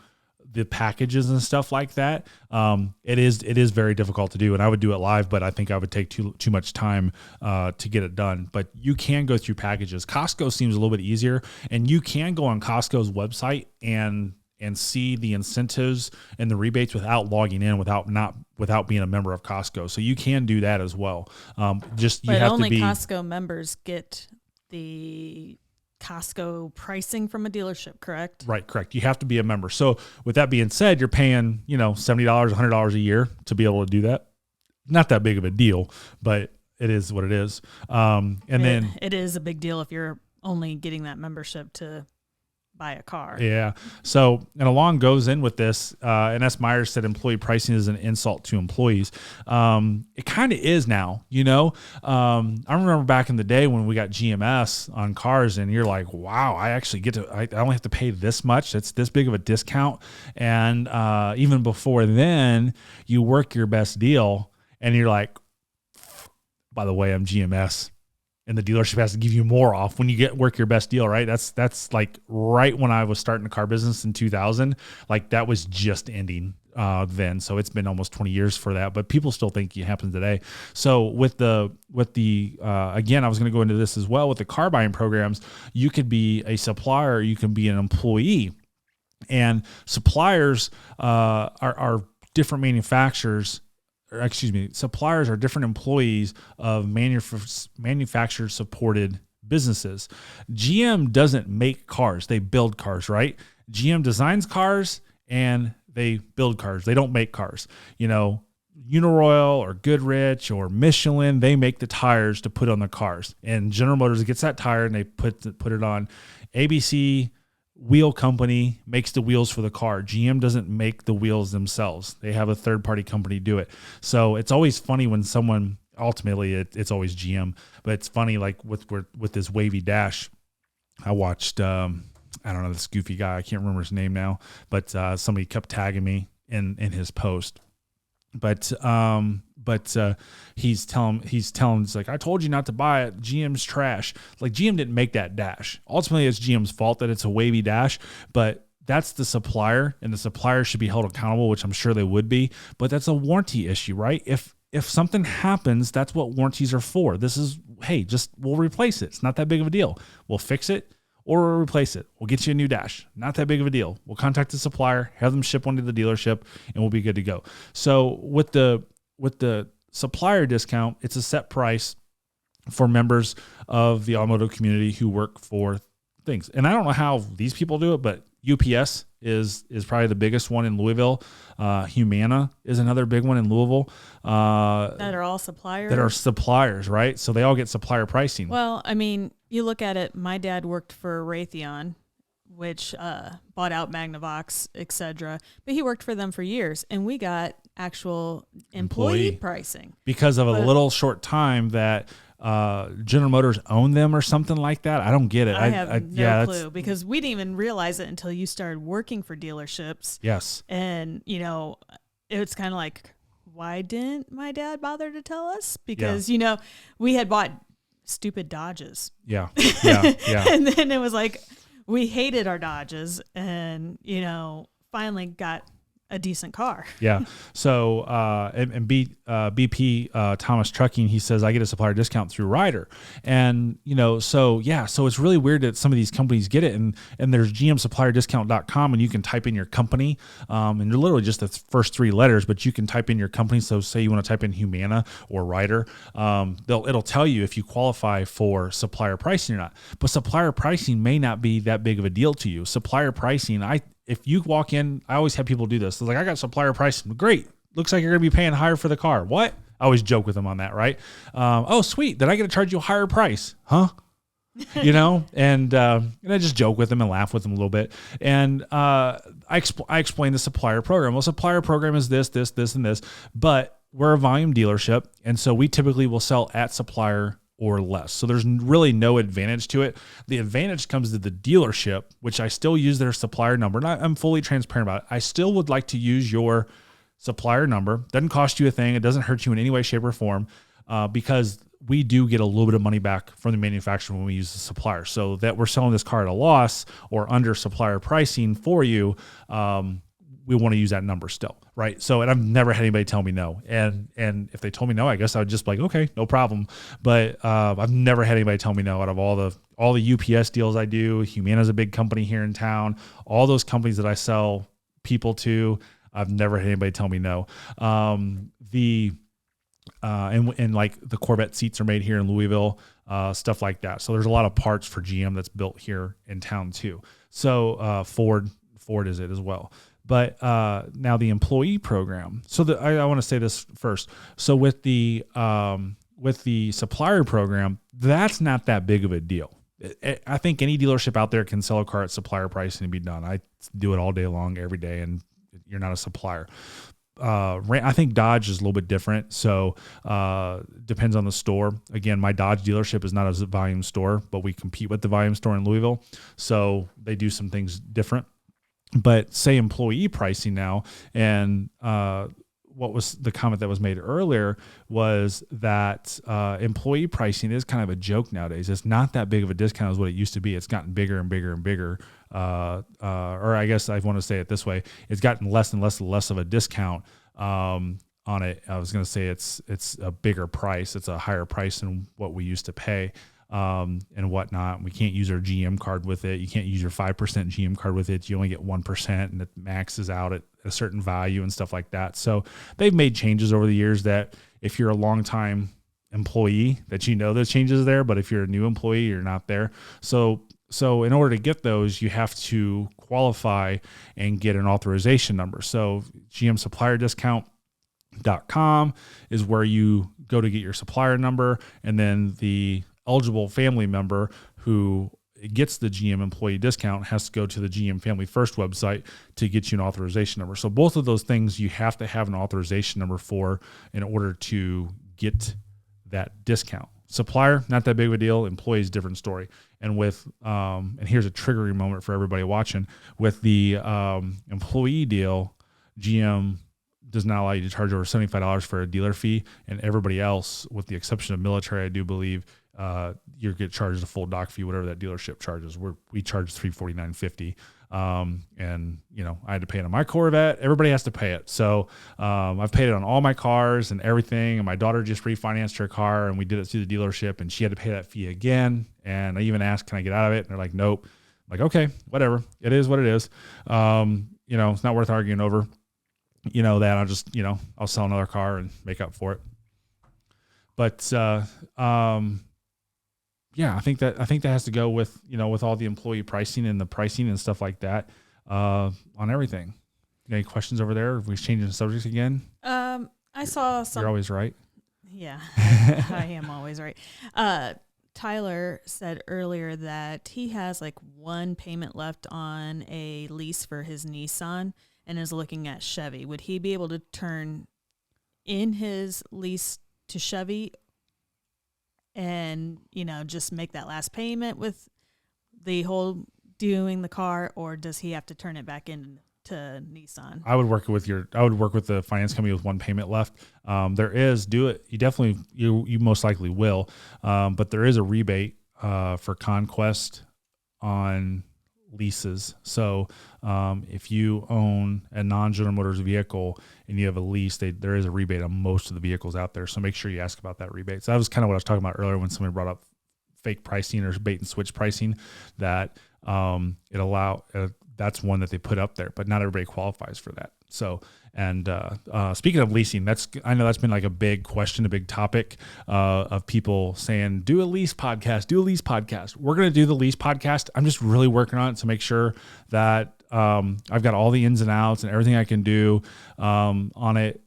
the packages and stuff like that. It is very difficult to do, and I would do it live, but I think I would take too much time to get it done. But you can go through packages. Costco seems a little bit easier, and you can go on Costco's website and see the incentives and the rebates without logging in, without being a member of Costco. So you can do that as well. But only Costco members get the Costco pricing from a dealership, correct? Right, correct. You have to be a member. So with that being said, you're paying, $70, $100 a year to be able to do that. Not that big of a deal, but it is what it is. Then it is a big deal if you're only getting that membership to buy a car. Yeah. So, and along goes in with this, and S. Myers said employee pricing is an insult to employees. It kind of is now, I remember back in the day when we got GMS on cars and you're like, wow, I actually I only have to pay this much. It's this big of a discount. And even before then you work your best deal and you're like, by the way, I'm GMS. And the dealership has to give you more off when you work your best deal, right? That's like right when I was starting the car business in 2000, like that was just ending then. So it's been almost 20 years for that, but people still think it happens today. So with the again, I was going to go into this as well with the car buying programs. You could be a supplier, you can be an employee, and suppliers are different manufacturers. Suppliers are different employees of manufacturer-supported businesses. GM doesn't make cars. They build cars, right? GM designs cars and they build cars. They don't make cars. Uniroyal or Goodrich or Michelin, they make the tires to put on the cars. And General Motors gets that tire and they put it on. ABC Wheel Company makes the wheels for the car. GM doesn't make the wheels themselves. They have a third-party company do it. So it's always funny when someone, ultimately it's always GM, but it's funny like with this wavy dash. I watched, I don't know, this goofy guy, I can't remember his name now, but somebody kept tagging me in his post. But he's telling, it's like, I told you not to buy it. GM's trash. Like GM didn't make that dash. Ultimately, it's GM's fault that it's a wavy dash, but that's the supplier, and the supplier should be held accountable, which I'm sure they would be. But that's a warranty issue, right? If something happens, that's what warranties are for. This is, hey, we'll replace it. It's not that big of a deal. We'll fix it. Or we'll replace it. We'll get you a new dash. Not that big of a deal. We'll contact the supplier, have them ship one to the dealership, and we'll be good to go. So with the supplier discount, it's a set price for members of the automotive community who work for things. And I don't know how these people do it, but UPS is probably the biggest one in Louisville. Humana is another big one in Louisville. That are all suppliers? That are suppliers, right? So they all get supplier pricing. Well, I mean, you look at it, my dad worked for Raytheon, which bought out Magnavox, etc. But he worked for them for years, and we got actual employee pricing. Because of a little short time that General Motors owned them or something like that. I don't get it. I have no clue because we didn't even realize it until you started working for dealerships. Yes. And, it's kind of like, why didn't my dad bother to tell us? Because, we had bought stupid Dodges. Yeah. And then it was like, we hated our Dodges and, finally got a decent car. Yeah. So, BP Thomas Trucking, he says, I get a supplier discount through Ryder. And, so it's really weird that some of these companies get it. And there's gmsupplierdiscount.com, and you can type in your company. And they're literally just the first three letters, but you can type in your company. So say you want to type in Humana or Ryder, it'll tell you if you qualify for supplier pricing or not. But supplier pricing may not be that big of a deal to you. Supplier pricing, if you walk in, I always have people do this. They're like, I got supplier pricing. Great. Looks like you're going to be paying higher for the car. What? I always joke with them on that, right? Oh, sweet. Then I get to charge you a higher price. Huh? And I just joke with them and laugh with them a little bit. And I explain the supplier program. Well, supplier program is this, and this. But we're a volume dealership, and so we typically will sell at supplier or less. So there's really no advantage to it. The advantage comes to the dealership, which I still use their supplier number. And I'm fully transparent about it. I still would like to use your supplier number. Doesn't cost you a thing. It doesn't hurt you in any way, shape, or form, because we do get a little bit of money back from the manufacturer when we use the supplier. So that we're selling this car at a loss or under supplier pricing for you, we want to use that number still, right? So, and I've never had anybody tell me no. And if they told me no, I guess I would just be like, okay, no problem. But I've never had anybody tell me no out of all the UPS deals I do. Humana's a big company here in town. All those companies that I sell people to, I've never had anybody tell me no. And like the Corvette seats are made here in Louisville, stuff like that. So there's a lot of parts for GM that's built here in town too. So Ford is it as well. But now the employee program. So I want to say this first. So with the supplier program, that's not that big of a deal. I think any dealership out there can sell a car at supplier pricing and be done. I do it all day long, every day, and you're not a supplier. I think Dodge is a little bit different. So depends on the store. Again, my Dodge dealership is not a volume store, but we compete with the volume store in Louisville. So they do some things different. But say employee pricing now, and what was the comment that was made earlier was that employee pricing is kind of a joke nowadays. It's not that big of a discount as what it used to be. It's gotten bigger and bigger and bigger. Or I guess I want to say it this way. It's gotten less and less of a discount on it. I was going to say it's a bigger price. It's a higher price than what we used to pay. And whatnot. We can't use our GM card with it. You can't use your 5% GM card with it. You only get 1%, and it maxes out at a certain value and stuff like that. So they've made changes over the years that if you're a longtime employee, that those changes are there. But if you're a new employee, you're not there. So in order to get those, you have to qualify and get an authorization number. So gmsupplierdiscount.com is where you go to get your supplier number, and then the eligible family member who gets the GM employee discount has to go to the GM Family First website to get you an authorization number. So both of those things you have to have an authorization number for in order to get that discount. Supplier, not that big of a deal. Employees, different story. And with, and here's a triggering moment for everybody watching, with the employee deal, GM does not allow you to charge over $75 for a dealer fee, and everybody else, with the exception of military, I do believe, you get charged a full doc fee, whatever that dealership charges. We charge $349.50. And I had to pay it on my Corvette. Everybody has to pay it. So, I've paid it on all my cars and everything. And my daughter just refinanced her car, and we did it through the dealership, and she had to pay that fee again. And I even asked, can I get out of it? And they're like, nope. I'm like, okay, whatever. It is what it is. It's not worth arguing over. That I'll just, I'll sell another car and make up for it. But, yeah, I think that has to go with, with all the employee pricing and the pricing and stuff like that, on everything. Any questions over there? Are we changing the subject again? I saw some. You're always right. Yeah, I am always right. Tyler said earlier that he has like one payment left on a lease for his Nissan and is looking at Chevy. Would he be able to turn in his lease to Chevy and, just make that last payment with the whole doing the car, or does he have to turn it back into Nissan? I would work with the finance company with one payment left. There is, you most likely will. But there is a rebate, for Conquest on leases. So if you own a non-General Motors vehicle and you have a lease, there is a rebate on most of the vehicles out there. So make sure you ask about that rebate. So that was kind of what I was talking about earlier when somebody brought up fake pricing or bait and switch pricing, that that's one that they put up there, but not everybody qualifies for that. So, and speaking of leasing, I know that's been like a big question, a big topic of people saying, do a lease podcast. We're going to do the lease podcast. I'm just really working on it to make sure that I've got all the ins and outs and everything I can do on it.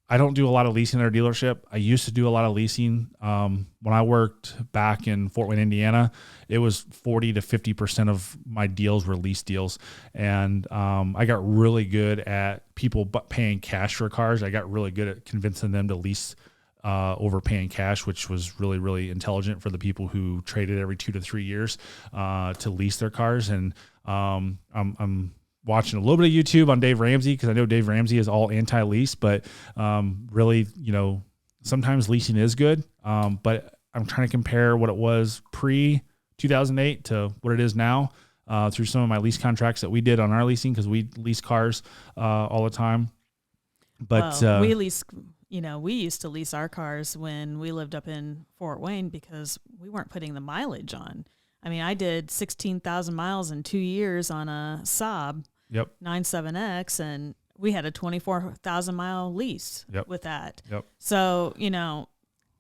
I don't do a lot of leasing at our dealership. I used to do a lot of leasing. When I worked back in Fort Wayne, Indiana, it was 40 to 50% of my deals were lease deals. And I got really good at people paying cash for cars. I got really good at convincing them to lease over paying cash, which was really, really intelligent for the people who traded every 2 to 3 years to lease their cars. And I'm watching a little bit of YouTube on Dave Ramsey, because I know Dave Ramsey is all anti-lease, but really, sometimes leasing is good. But I'm trying to compare what it was pre-2008 to what it is now through some of my lease contracts that we did on our leasing, because we lease cars all the time. But we lease, we used to lease our cars when we lived up in Fort Wayne because we weren't putting the mileage on. I mean, I did 16,000 miles in 2 years on a Saab. Yep. 97X, and we had a 24,000 mile lease with that. Yep. So,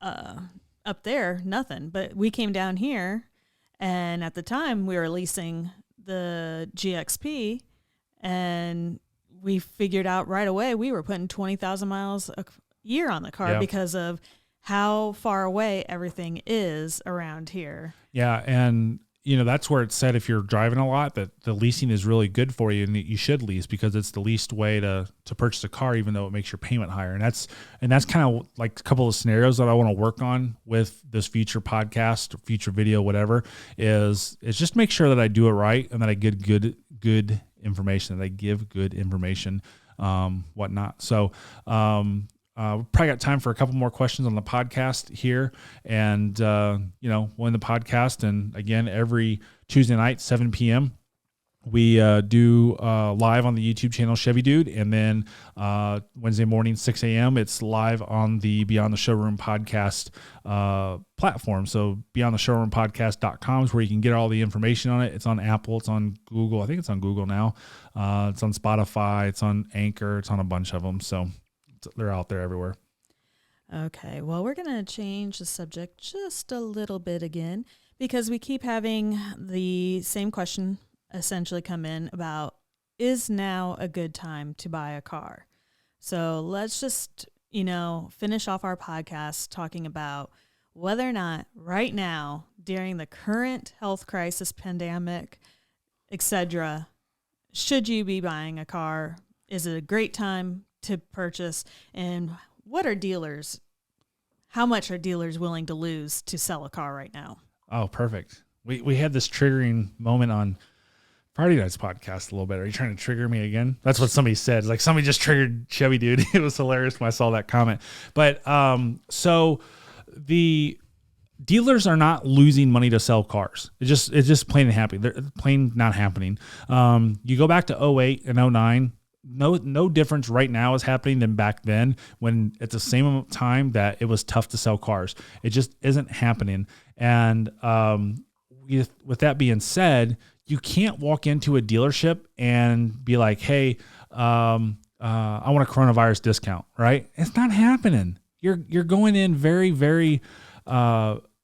up there, nothing. But we came down here, and at the time we were leasing the GXP, and we figured out right away we were putting 20,000 miles a year on the car because of how far away everything is around here. Yeah, and that's where it's said if you're driving a lot that the leasing is really good for you and that you should lease, because it's the least way to purchase a car, even though it makes your payment higher. And that's kind of like a couple of scenarios that I want to work on with this future podcast, future video, whatever, is just make sure that I do it right and that I get good information, that I give good information, whatnot. So, we've probably got time for a couple more questions on the podcast here. And, when the podcast, and again, every Tuesday night, 7 p.m., we do live on the YouTube channel Chevy Dude. And then Wednesday morning, 6 a.m., it's live on the Beyond the Showroom Podcast platform. So beyondtheshowroompodcast.com is where you can get all the information on it. It's on Apple. It's on Google. I think it's on Google now. It's on Spotify. It's on Anchor. It's on a bunch of them. So they're out there everywhere. Okay, well, we're going to change the subject just a little bit again, because we keep having the same question essentially come in about, is now a good time to buy a car? So let's just, finish off our podcast talking about whether or not right now, during the current health crisis, pandemic, etc., should you be buying a car? Is it a great time to purchase, and how much are dealers willing to lose to sell a car right now? Oh, perfect. We had this triggering moment on Friday night's podcast a little bit. Are you trying to trigger me again? That's what somebody said. Like somebody just triggered Chevy Dude. It was hilarious when I saw that comment. But so the dealers are not losing money to sell cars. It's just plain and happy. They're plain not happening. You go back to 08 and 09. No difference right now is happening than back then, when at the same time that it was tough to sell cars. It just isn't happening. And with that being said, you can't walk into a dealership and be like, hey, I want a coronavirus discount, right? It's not happening. You're going in very, very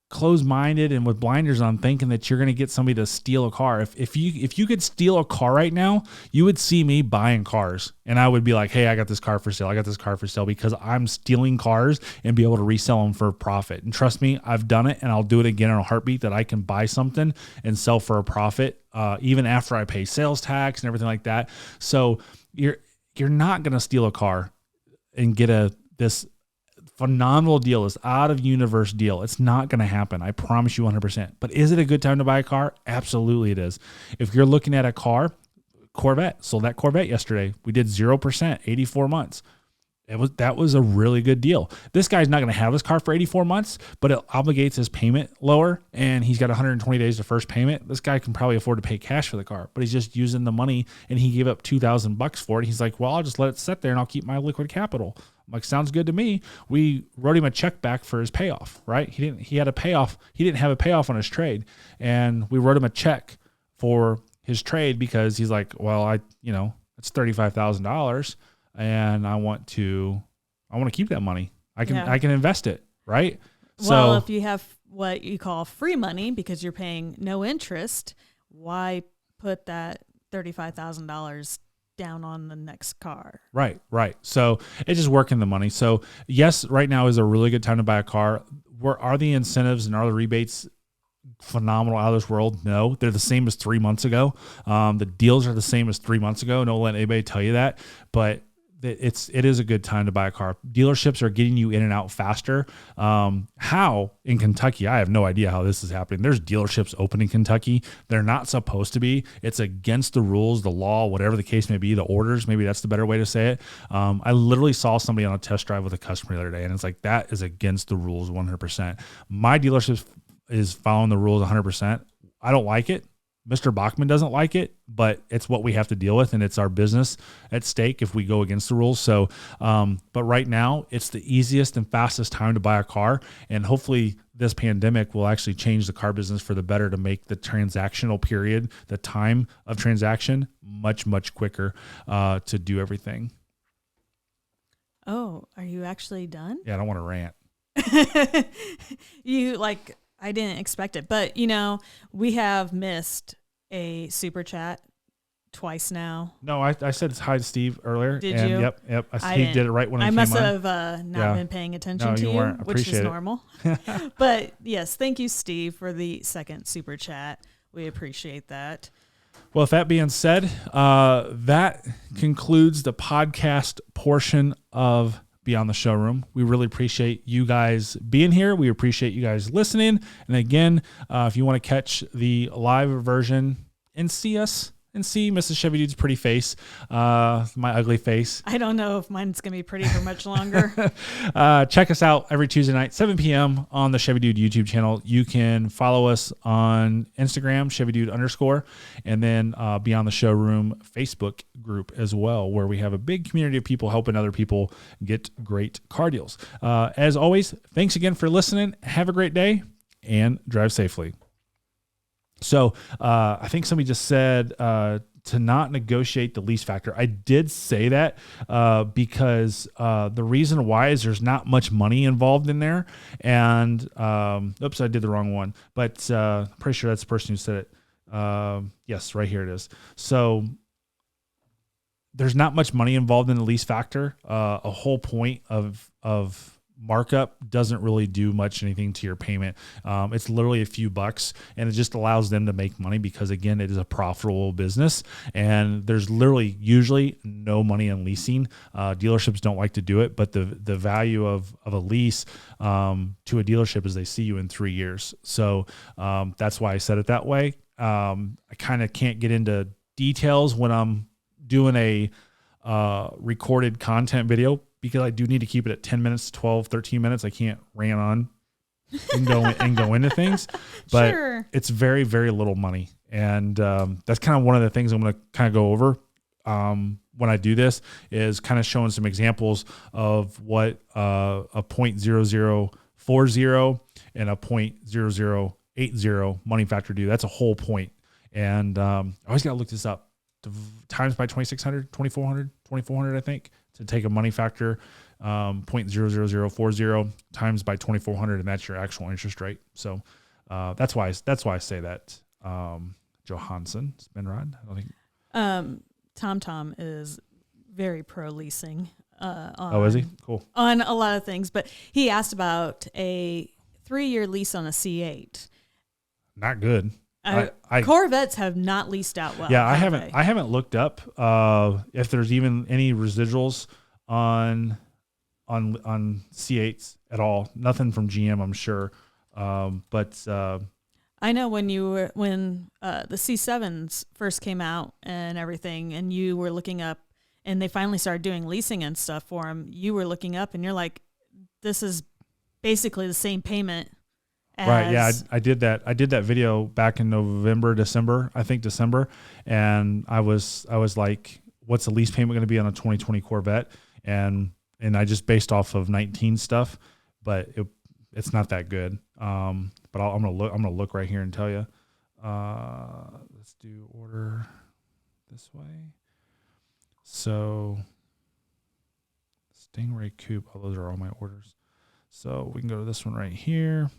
closed-minded and with blinders on, thinking that you're going to get somebody to steal a car. If you could steal a car right now, you would see me buying cars, and I would be like, hey, I got this car for sale, because I'm stealing cars and be able to resell them for profit. And trust me, I've done it, and I'll do it again in a heartbeat, that I can buy something and sell for a profit, even after I pay sales tax and everything like that. So you're not going to steal a car and get this phenomenal deal, this out of universe deal. It's not going to happen. I promise you 100%. But is it a good time to buy a car? Absolutely it is. If you're looking at a car, Corvette, sold that Corvette yesterday. We did 0%, 84 months. that was a really good deal. This guy's not going to have his car for 84 months, but it obligates his payment lower, and he's got 120 days to first payment. This guy can probably afford to pay cash for the car, but he's just using the money, and he gave up $2,000 for it. He's like, well, I'll just let it sit there and I'll keep my liquid capital. I'm like, sounds good to me. We wrote him a check back for his payoff, right? He had a payoff. He didn't have a payoff on his trade, and we wrote him a check for his trade because he's like, well, it's $35,000. And I want to keep that money. I can invest it, right? Well, if you have what you call free money because you're paying no interest, why put that $35,000 down on the next car? Right. So it's just working the money. So yes, right now is a really good time to buy a car. Are the incentives and are the rebates phenomenal out of this world? No, they're the same as 3 months ago. The deals are the same as 3 months ago. Don't let anybody tell you that, but it is a good time to buy a car. Dealerships are getting you in and out faster. How in Kentucky? I have no idea how this is happening. There's dealerships open in Kentucky. They're not supposed to be. It's against the rules, the law, whatever the case may be, the orders. Maybe that's the better way to say it. I literally saw somebody on a test drive with a customer the other day, and it's like, that is against the rules 100%. My dealership is following the rules 100%. I don't like it. Mr. Bachman doesn't like it, but it's what we have to deal with, and it's our business at stake if we go against the rules. So, but right now, it's the easiest and fastest time to buy a car, and hopefully this pandemic will actually change the car business for the better to make the transactional period, the time of transaction, much, much quicker to do everything. Oh, are you actually done? Yeah, I don't want to rant. I didn't expect it, but we have missed a super chat twice now. No, I said hi to Steve earlier. Did you? Yep. He did it right when I came on. I must have not been paying attention to you, which is normal. But yes, thank you, Steve, for the second super chat. We appreciate that. Well, with that being said, that concludes the podcast portion of Beyond the Showroom. We really appreciate you guys being here. We appreciate you guys listening. And again, if you want to catch the live version and see us and see Mrs. Chevy Dude's pretty face, my ugly face. I don't know if mine's going to be pretty for much longer. Check us out every Tuesday night, 7 p.m. on the Chevy Dude YouTube channel. You can follow us on Instagram, ChevyDude_, and then Beyond the Showroom Facebook group as well, where we have a big community of people helping other people get great car deals. As always, thanks again for listening. Have a great day and drive safely. So I think somebody just said to not negotiate the lease factor. I did say that because the reason why is there's not much money involved in there. And oops, I did the wrong one. But I'm pretty sure that's the person who said it. Yes, right here it is. So there's not much money involved in the lease factor. A whole point of markup doesn't really do anything to your payment. It's literally a few bucks, and it just allows them to make money because, again, it is a profitable business, and there's literally usually no money in leasing. Dealerships don't like to do it, but the value of a lease to a dealership is they see you in 3 years. So that's why I said it that way. I kind of can't get into details when I'm doing a recorded content video, because I do need to keep it at 10 minutes, 12, 13 minutes. I can't rant on and go into things, but sure. It's very, very little money. And that's kind of one of the things I'm going to kind of go over when I do this, is kind of showing some examples of what a 0.0040 and a 0.0080 money factor do. That's a whole point. And I always got to look this up. Times by 2,600, 2,400, I think, to take a money factor, 0.00040 times by 2,400, and that's your actual interest rate. So that's why I say that. Johansson, Spinrod, I don't think. Tom is very pro leasing. Is he? Cool. On a lot of things, but he asked about a 3-year lease on a C8. Not good. Corvettes have not leased out well. Yeah, I haven't looked up if there's even any residuals on C8s at all. Nothing from GM, I'm sure. But I know when the C7s first came out and everything, and you were looking up and they finally started doing leasing and stuff for them, you were looking up and you're like, this is basically the same payment. Right. Yeah. I did that. I did that video back in December, and I was like, what's the lease payment going to be on a 2020 Corvette? And I just based off of 19 stuff, but it's not that good. But I'm gonna look right here and tell you. Let's do order this way. So Stingray Coupe. Oh, those are all my orders. So we can go to this one right here.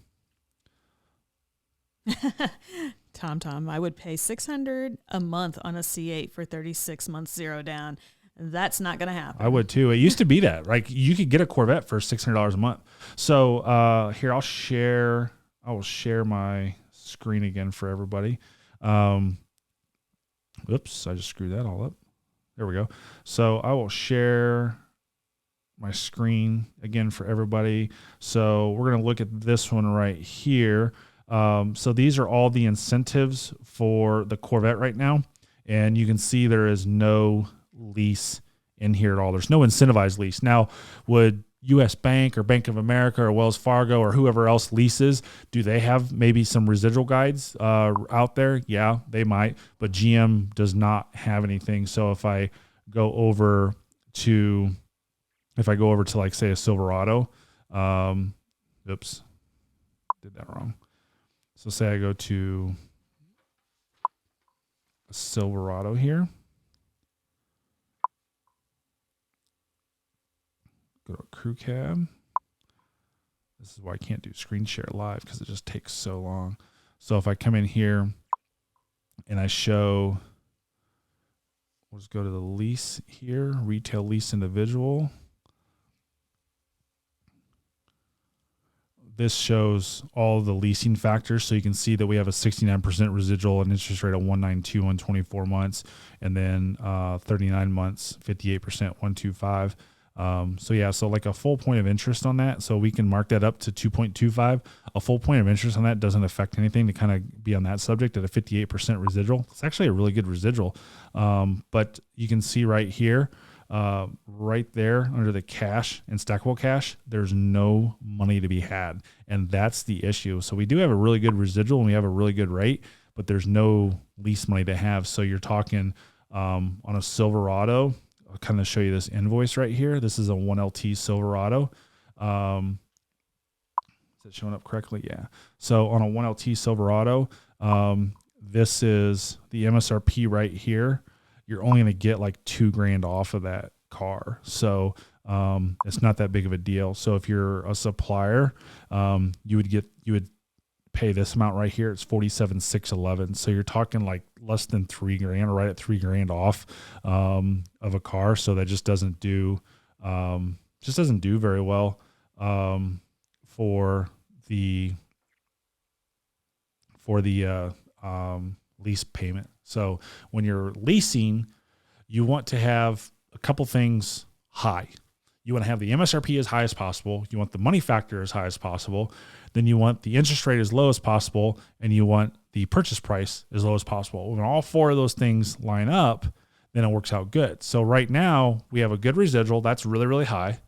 Tom, I would pay $600 a month on a C8 for 36 months, 0 down. That's not going to happen. I would too. It used to be that. Like you could get a Corvette for $600 a month. So here I will share my screen again for everybody. Oops, I just screwed that all up. There we go. So I will share my screen again for everybody. So we're going to look at this one right here. So these are all the incentives for the Corvette right now. And you can see there is no lease in here at all. There's no incentivized lease. Now, would US Bank or Bank of America or Wells Fargo or whoever else leases, do they have maybe some residual guides out there? Yeah, they might, but GM does not have anything. So if I go over to like say a Silverado, oops, did that wrong. So say I go to a Silverado here. Go to a crew cab. This is why I can't do screen share live because it just takes so long. So if I come in here and I show, we'll just go to the lease here, retail lease individual. This shows all the leasing factors. So you can see that we have a 69% residual and interest rate of 192 on 24 months. And then 39 months, 58%, 125. So like a full point of interest on that. So we can mark that up to 2.25. A full point of interest on that doesn't affect anything to kind of be on that subject at a 58% residual. It's actually a really good residual. But you can see right here, right there under the cash and stackable cash, there's no money to be had. And that's the issue. So we do have a really good residual and we have a really good rate, but there's no lease money to have. So you're talking, on a Silverado, I'll kind of show you this invoice right here. This is a 1LT Silverado. Is it showing up correctly? Yeah. So on a 1LT Silverado, this is the MSRP right here. You're only going to get like $2,000 off of that car. So it's not that big of a deal. So if you're a supplier, you would pay this amount right here. It's $47,611. So you're talking like less than $3,000 or right at $3,000 off of a car. So that just doesn't do very well for the lease payment. So when you're leasing, you want to have a couple things high. You want to have the MSRP as high as possible. You want the money factor as high as possible. Then you want the interest rate as low as possible. And you want the purchase price as low as possible. When all four of those things line up, then it works out good. So right now we have a good residual. That's really, really high.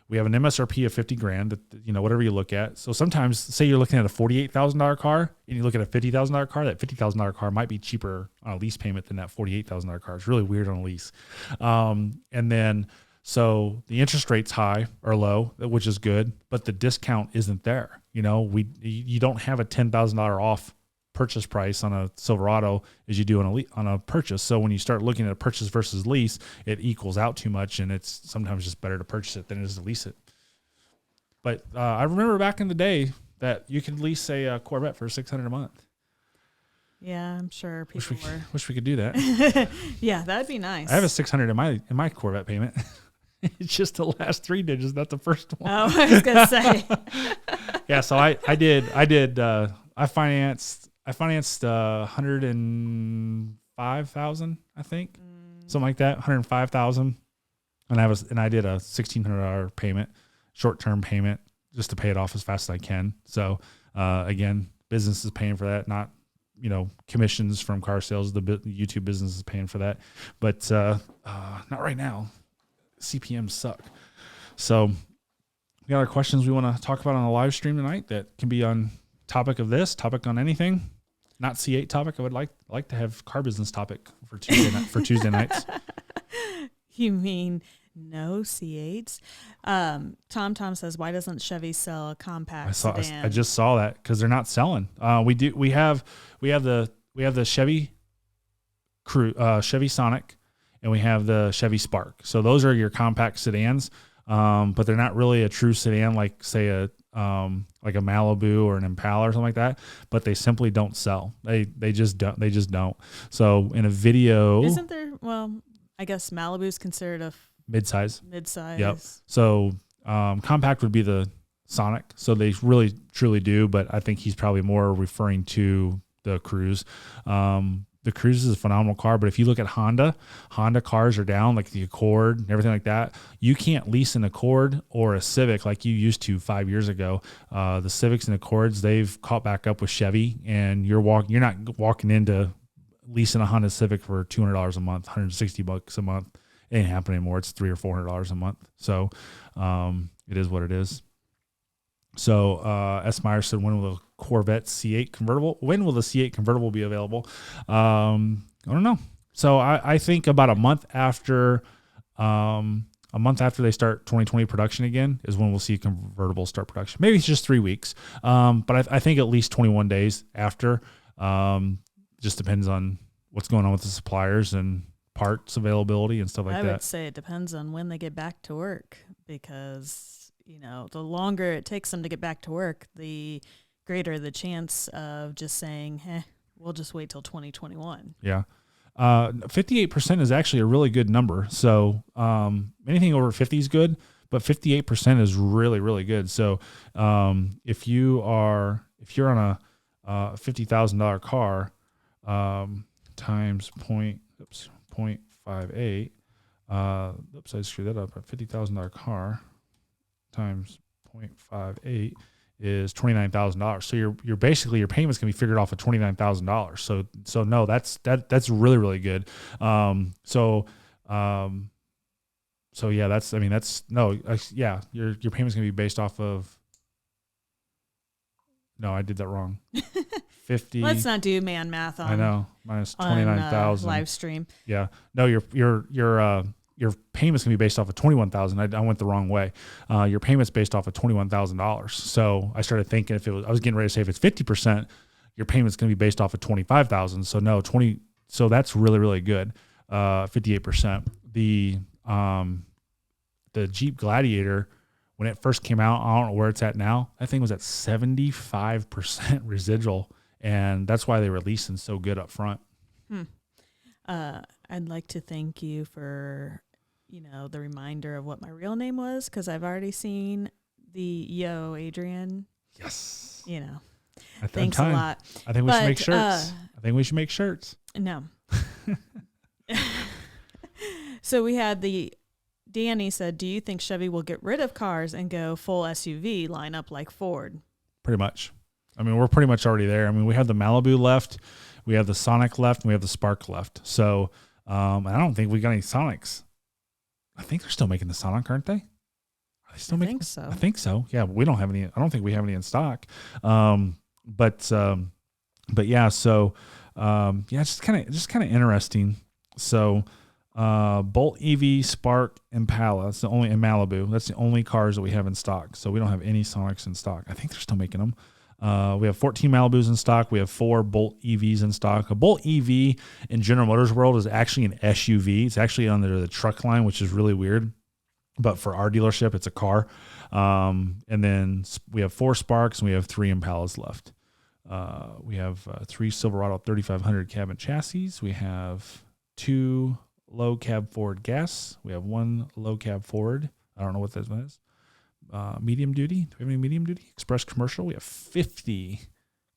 We have an MSRP of $50,000 that, whatever you look at. So sometimes say you're looking at a $48,000 car and you look at a $50,000 car, that $50,000 car might be cheaper on a lease payment than that $48,000 car. It's really weird on a lease. And then, so the interest rate's high or low, which is good, but the discount isn't there. You don't have a $10,000 off purchase price on a Silverado as you do on a purchase. So when you start looking at a purchase versus lease, it equals out too much, and it's sometimes just better to purchase it than it is to lease it. But I remember back in the day that you could lease a Corvette for $600 a month. Yeah, I'm sure people wish we could do that. Yeah, that'd be nice. I have a $600 in my Corvette payment. It's just the last 3 digits, not the first one. Oh, I was gonna say. Yeah, so I financed $105,000, I think, something like that, $105,000, and I did a $1,600 payment, short-term payment, just to pay it off as fast as I can. So again, business is paying for that, not commissions from car sales. The YouTube business is paying for that, but not right now. CPMs suck. So we got our questions we want to talk about on the live stream tonight that can be on topic of this, topic on anything, not C8 topic. I would like to have car business topic for Tuesday nights. You mean no C8s? Tom says, why doesn't Chevy sell a compact sedan? I just saw that because they're not selling. We have the Chevy Chevy Sonic, and we have the Chevy Spark. So those are your compact sedans, but they're not really a true sedan like say a Malibu or an Impala or something like that. But they simply don't sell. They just don't. So in a video, isn't there? Well, I guess Malibu is considered a midsize. Yep. So compact would be the Sonic. So they really truly do, but I think he's probably more referring to the Cruise. The Cruise is a phenomenal car, but if you look at Honda cars are down, like the Accord and everything like that. You can't lease an Accord or a Civic like you used to 5 years ago. The Civics and Accords, they've caught back up with Chevy, and you're not walking into leasing a Honda Civic for $200 a month, $160 a month. It ain't happening anymore. It's $300 or $400 a month. So it is what it is. So S. Meyer said, when will the Corvette C8 convertible? When will the C8 convertible be available? I don't know. So I think about a month after they start 2020 production again is when we'll see convertible start production. Maybe it's just 3 weeks, but I think at least 21 days after. Just depends on what's going on with the suppliers and parts availability and stuff like that. I would say it depends on when they get back to work, because, the longer it takes them to get back to work, the greater the chance of just saying, we'll just wait till 2021. Yeah. 58% is actually a really good number. So anything over 50 is good, but 58% is really, really good. So if you're on a $50,000 car, times 0.58. I screwed that up. A $50,000 car times 0.58 is $29,000. So you're basically, your payment's gonna be figured off of $29,000. So no, that's really, really good. So yeah, your payment's gonna be based off of. No, I did that wrong. 50. Let's not do math on. I know, minus 29,000 live stream. Yeah, no, your payment's gonna be based off of 21,000. I went the wrong way. Your payment's based off of $21,000. So I started thinking I was getting ready to say if it's 50%, your payment's gonna be based off of 25,000. So no, 20. So that's really, really good. 58%. The Jeep Gladiator, when it first came out, I don't know where it's at now. I think it was at 75% residual, and that's why they were leasing so good up front. I'd like to thank you for, the reminder of what my real name was, because I've already seen the Adrian. Yes. Thanks a lot. I think we should make shirts. I think we should make shirts. No. So we had Danny said, do you think Chevy will get rid of cars and go full SUV lineup like Ford? Pretty much. I mean, we're pretty much already there. I mean, we have the Malibu left, we have the Sonic left, and we have the Spark left. So I don't think we got any Sonics. I think they're still making the Sonic, aren't they? Are they still making? So. I think so. Yeah, but we don't have any. I don't think we have any in stock. But yeah. So it's kind of interesting. So. Bolt EV, Spark, Impala. That's the only in Malibu. That's the only cars that we have in stock. So we don't have any Sonics in stock. I think they're still making them. We have 14 Malibus in stock. We have 4 Bolt EVs in stock. A Bolt EV in General Motors world is actually an SUV. It's actually under the truck line, which is really weird. But for our dealership, it's a car. And then we have 4 Sparks and we have 3 Impalas left. We have 3 Silverado 3500 cab and chassis. We have 2 low cab Ford gas. We have 1 low cab Ford. I don't know what that is. Medium duty. Do we have any medium duty? Express commercial. We have 50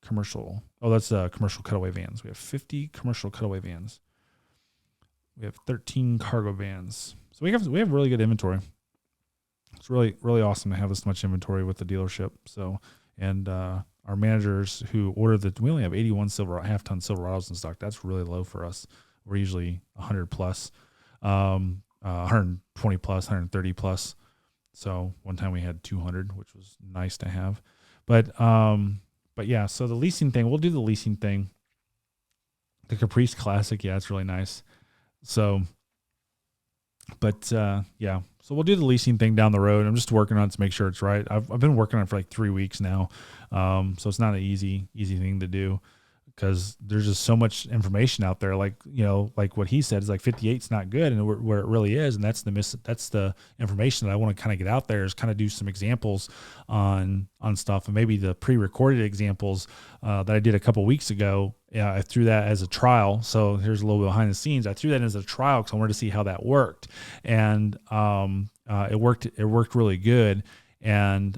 commercial. Oh, that's commercial cutaway vans. We have 50 commercial cutaway vans. We have 13 cargo vans. So we have really good inventory. It's really, really awesome to have this much inventory with the dealership. So, and our managers who ordered we only have 81 half-ton Silverados in stock. That's really low for us. We're usually 100 plus, 120 plus, 130 plus. So one time we had 200, which was nice to have. But yeah, so the leasing thing, we'll do the leasing thing. The Caprice Classic, yeah, it's really nice. So, but yeah, so we'll do the leasing thing down the road. I'm just working on it to make sure it's right. I've been working on it for like 3 weeks now. So it's not an easy thing to do because there's just so much information out there. Like, like what he said is like 58's not good, and where it really is. And that's the information that I want to kind of get out there, is kind of do some examples on stuff, and maybe the pre-recorded examples that I did a couple weeks ago. Yeah, I threw that as a trial. So here's a little bit behind the scenes. I threw that as a trial because I wanted to see how that worked, and it worked. It worked really good. And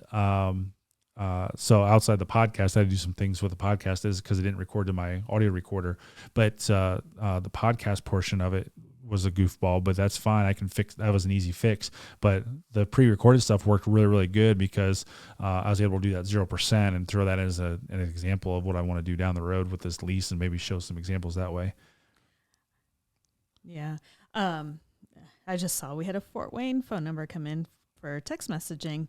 so outside the podcast, I had to do some things with the podcast, is because it didn't record to my audio recorder. But the podcast portion of it was a goofball, but that's fine. I can fix. That was an easy fix. But the pre-recorded stuff worked really, really good because I was able to do that 0% and throw that as an example of what I want to do down the road with this lease, and maybe show some examples that way. Yeah. I just saw we had a Fort Wayne phone number come in for text messaging.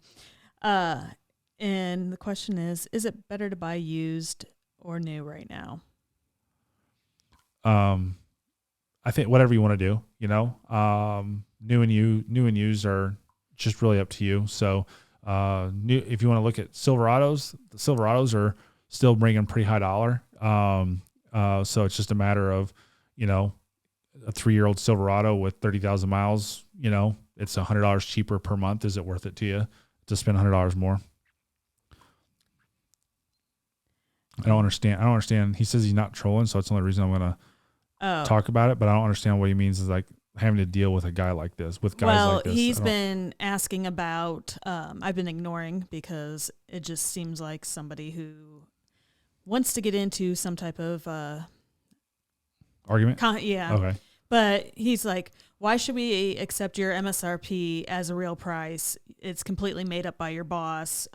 And the question is it better to buy used or new right now? I think whatever you want to do, new and used are just really up to you. So, new, if you want to look at Silverados, the Silverados are still bringing pretty high dollar. So it's just a matter of, a 3-year-old Silverado with 30,000 miles, it's $100 cheaper per month. Is it worth it to you to spend $100 more? I don't understand. He says he's not trolling, so it's the only reason I'm going to talk about it, but I don't understand what he means is like having to deal with a guy like this, with guys like this. Well, he's been asking about, I've been ignoring because it just seems like somebody who wants to get into some type of argument. Yeah. Okay. But he's like, why should we accept your MSRP as a real price? It's completely made up by your boss.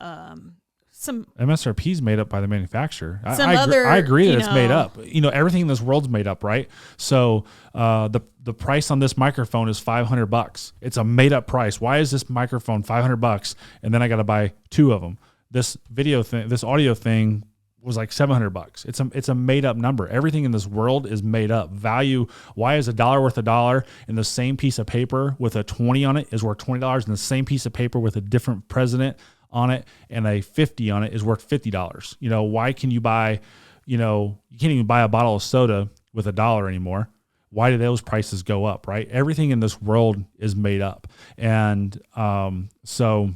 Some MSRP is made up by the manufacturer. I agree that it's made up. Everything in this world's made up, right? So the price on this microphone is $500. It's a made up price. Why is this microphone $500? And then I got to buy 2 of them. This audio thing was like $700. It's a made up number. Everything in this world is made up. Value. Why is $1 worth $1? And the same piece of paper with a 20 on it is worth $20, and the same piece of paper with a different president on it and a 50 on it is worth $50. Why can you buy, you can't even buy a bottle of soda with $1 anymore. Why do those prices go up, right? Everything in this world is made up. And so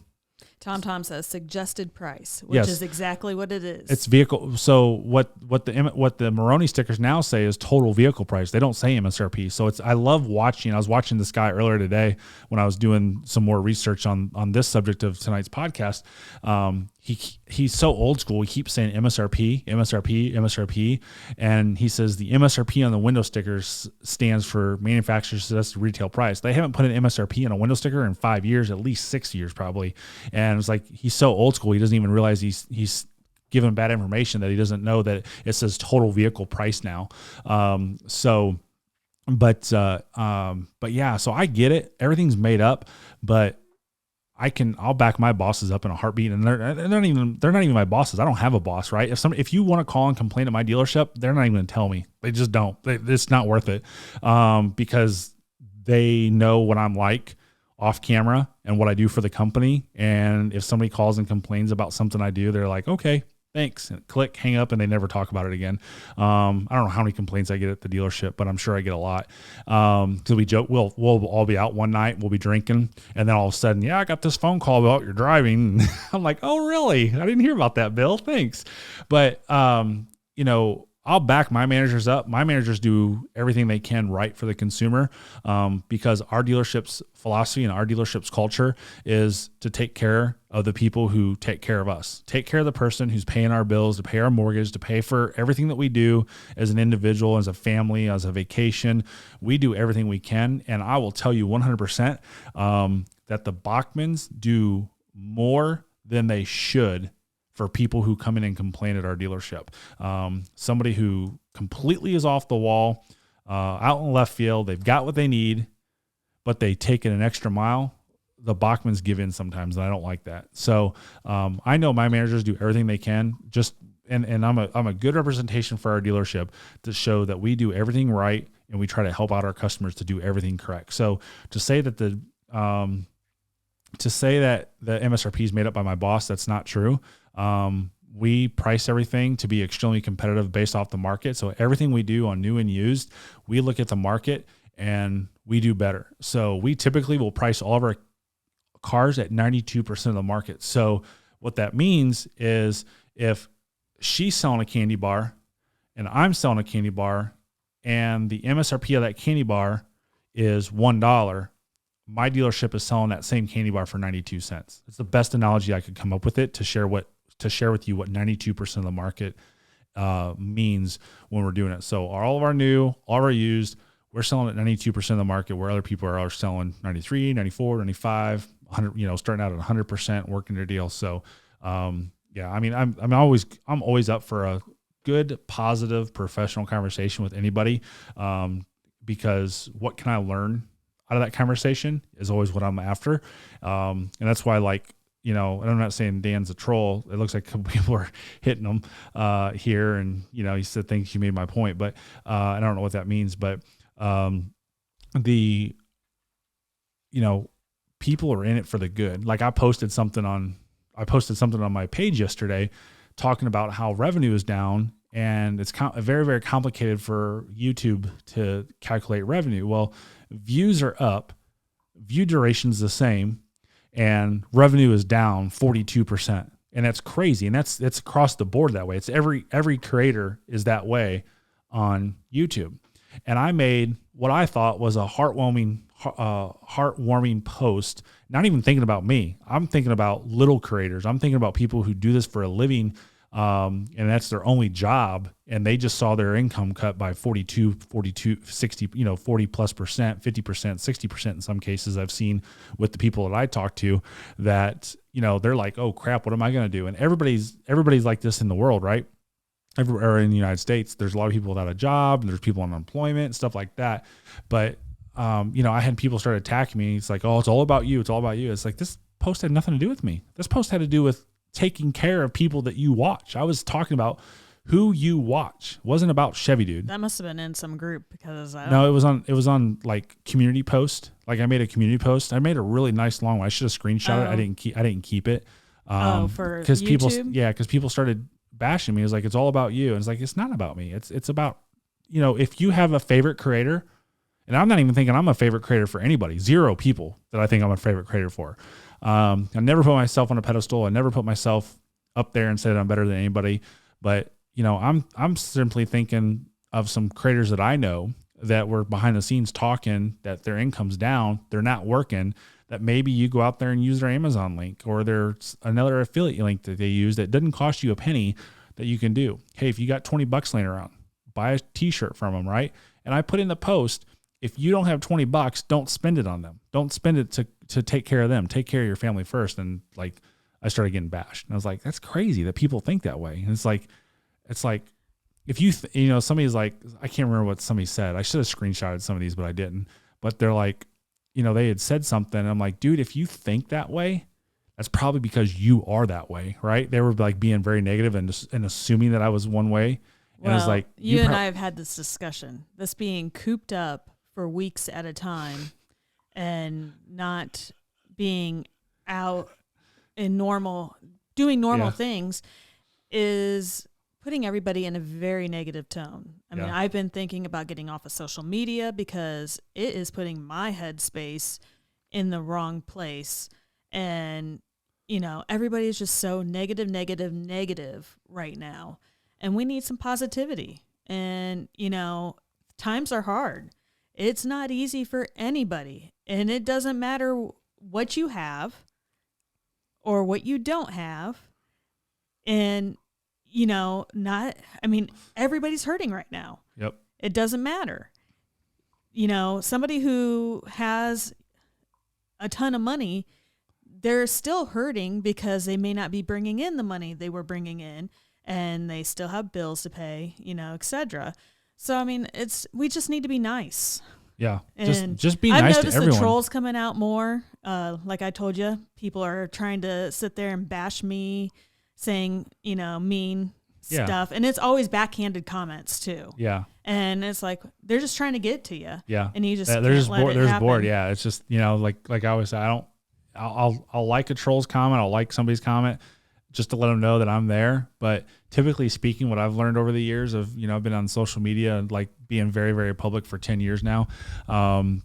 Tom says suggested price, which is exactly what it is. It's vehicle. So what the Moroni stickers now say is total vehicle price. They don't say MSRP. So I love watching. I was watching this guy earlier today when I was doing some more research on this subject of tonight's podcast. He's so old school. He keeps saying MSRP, MSRP, MSRP. And he says the MSRP on the window stickers stands for manufacturer's suggested retail price. They haven't put an MSRP on a window sticker in 5 years, at least 6 years probably. And it's like, he's so old school. He doesn't even realize he's given bad information, that he doesn't know that it says total vehicle price now. But yeah, so I get it. Everything's made up, but I'll back my bosses up in a heartbeat, and they're not even my bosses. I don't have a boss, right? If you want to call and complain at my dealership, they're not even going to tell me. They just don't. It's not worth it, because they know what I'm like off camera and what I do for the company. And if somebody calls and complains about something I do, they're like, okay, thanks, and click, hang up, and they never talk about it again. I don't know how many complaints I get at the dealership, but I'm sure I get a lot. Because we joke, we'll all be out one night, we'll be drinking, and then all of a sudden, yeah, I got this phone call about you're driving. I'm like, oh, really? I didn't hear about that, Bill. Thanks. But, I'll back my managers up. My managers do everything they can right for the consumer, because our dealership's philosophy and our dealership's culture is to take care of the people who take care of us. Take care of the person who's paying our bills, to pay our mortgage, to pay for everything that we do as an individual, as a family, as a vacation. We do everything we can. And I will tell you 100% that the Bachmans do more than they should for people who come in and complain at our dealership. Somebody who completely is off the wall, out in left field, they've got what they need, but they take it an extra mile. The Bachmans give in sometimes, and I don't like that. So I know my managers do everything they can. And I'm a good representation for our dealership to show that we do everything right, and we try to help out our customers to do everything correct. So to say that the MSRP is made up by my boss, that's not true. We price everything to be extremely competitive based off the market. So everything we do on new and used, we look at the market and we do better. So we typically will price all of our cars at 92% of the market. So what that means is if she's selling a candy bar and I'm selling a candy bar and the MSRP of that candy bar is $1, my dealership is selling that same candy bar for 92 cents. It's the best analogy I could come up with it to share with you what 92% of the market means when we're doing it. So all of our new, all of our used, we're selling at 92% of the market, where other people are selling 93, 94, 95, 100, starting out at 100%, working their deal. So, yeah, I mean, I'm always up for a good, positive, professional conversation with anybody, because what can I learn out of that conversation is always what I'm after. And that's why, and I'm not saying Dan's a troll. It looks like a couple people are hitting him here, and he said thanks, you made my point, but I don't know what that means, but people are in it for the good. Like I posted something on my page yesterday talking about how revenue is down, and it's very, very complicated for YouTube to calculate revenue. Well, views are up, view duration is the same, and revenue is down 42%. And that's crazy. And that's across the board that way. It's every creator is that way on YouTube. And I made what I thought was a heartwarming post, not even thinking about me. I'm thinking about little creators. I'm thinking about people who do this for a living, and that's their only job. And they just saw their income cut by 42, 60, 40 plus percent, 50%, 60% in some cases. I've seen with the people that I talk to that, they're like, oh crap, what am I going to do? And everybody's like this in the world, right? Everywhere in the United States, there's a lot of people without a job, and there's people on unemployment and stuff like that. But, I had people start attacking me. It's like, oh, it's all about you. It's all about you. It's like, this post had nothing to do with me. This post had to do with taking care of people that you watch. I was talking about who you watch. It wasn't about Chevy Dude. That must have been in some group because no, it was on like community post. Like I made a community post. I made a really nice long one. I should have screenshot it. I didn't keep it. For because YouTube? because people started bashing me. It was like, it's all about you. And it's like, it's not about me. It's about, if you have a favorite creator, and I'm not even thinking I'm a favorite creator for anybody, 0 people that I think I'm a favorite creator for. I never put myself on a pedestal. I never put myself up there and said I'm better than anybody. But, I'm simply thinking of some creators that I know that were behind the scenes talking that their income's down, they're not working, that maybe you go out there and use their Amazon link, or there's another affiliate link that they use that doesn't cost you a penny that you can do. Hey, if you got $20 laying around, buy a t-shirt from them, right? And I put in the post, if you don't have $20, don't spend it on them. Don't spend it to take care of them. Take care of your family first. And I started getting bashed. And I was like, that's crazy that people think that way. And it's like, if you, somebody's like, I can't remember what somebody said. I should have screenshotted some of these, but I didn't. But they're like, they had said something. And I'm like, dude, if you think that way, that's probably because you are that way, right? They were like being very negative and assuming that I was one way. And I was like, you and I have had this discussion, this being cooped up for weeks at a time and not being out in doing normal things is putting everybody in a very negative tone. I mean, I've been thinking about getting off of social media because it is putting my headspace in the wrong place. And, everybody is just so negative right now. And we need some positivity. And, times are hard. It's not easy for anybody. And it doesn't matter what you have or what you don't have. And, everybody's hurting right now. Yep. It doesn't matter. Somebody who has a ton of money, they're still hurting because they may not be bringing in the money they were bringing in, and they still have bills to pay, et cetera. So, I mean, we just need to be nice. Yeah. And Just be nice to everyone. I've noticed the trolls coming out more. Like I told you, people are trying to sit there and bash me, saying, mean stuff. And it's always backhanded comments too. Yeah. And it's like, they're just trying to get to you. Yeah. And you just they're can't just let bored. it They're just happen. bored. Yeah. It's just, like I always say, I'll like a troll's comment. I'll like somebody's comment just to let them know that I'm there. But typically speaking, what I've learned over the years of, I've been on social media and like being very, very public for 10 years now. I've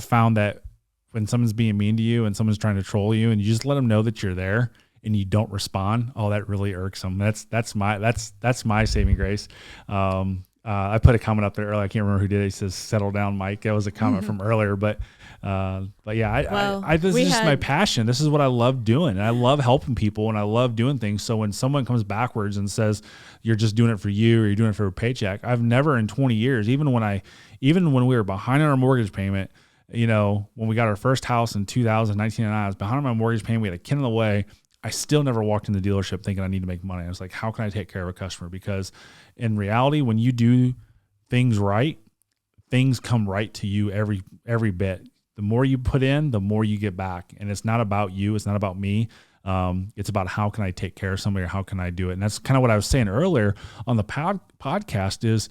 found that when someone's being mean to you and someone's trying to troll you and you just let them know that you're there and you don't respond, that really irks them. That's my saving grace. I put a comment up there earlier. I can't remember who did it. He says, "Settle down, Mike." That was a comment from earlier, but yeah, this is just my passion. This is what I love doing. And I love helping people and I love doing things. So when someone comes backwards and says you're just doing it for you or you're doing it for a paycheck, I've never in 20 years, even when we were behind on our mortgage payment, when we got our first house in 1999, I was behind on my mortgage payment. We had a kid in the way. I still never walked in the dealership thinking I need to make money. I was like, how can I take care of a customer? Because in reality, when you do things right, things come right to you every bit. The more you put in, the more you get back. And it's not about you. It's not about me. It's about how can I take care of somebody or how can I do it? And that's kind of what I was saying earlier on the podcast is,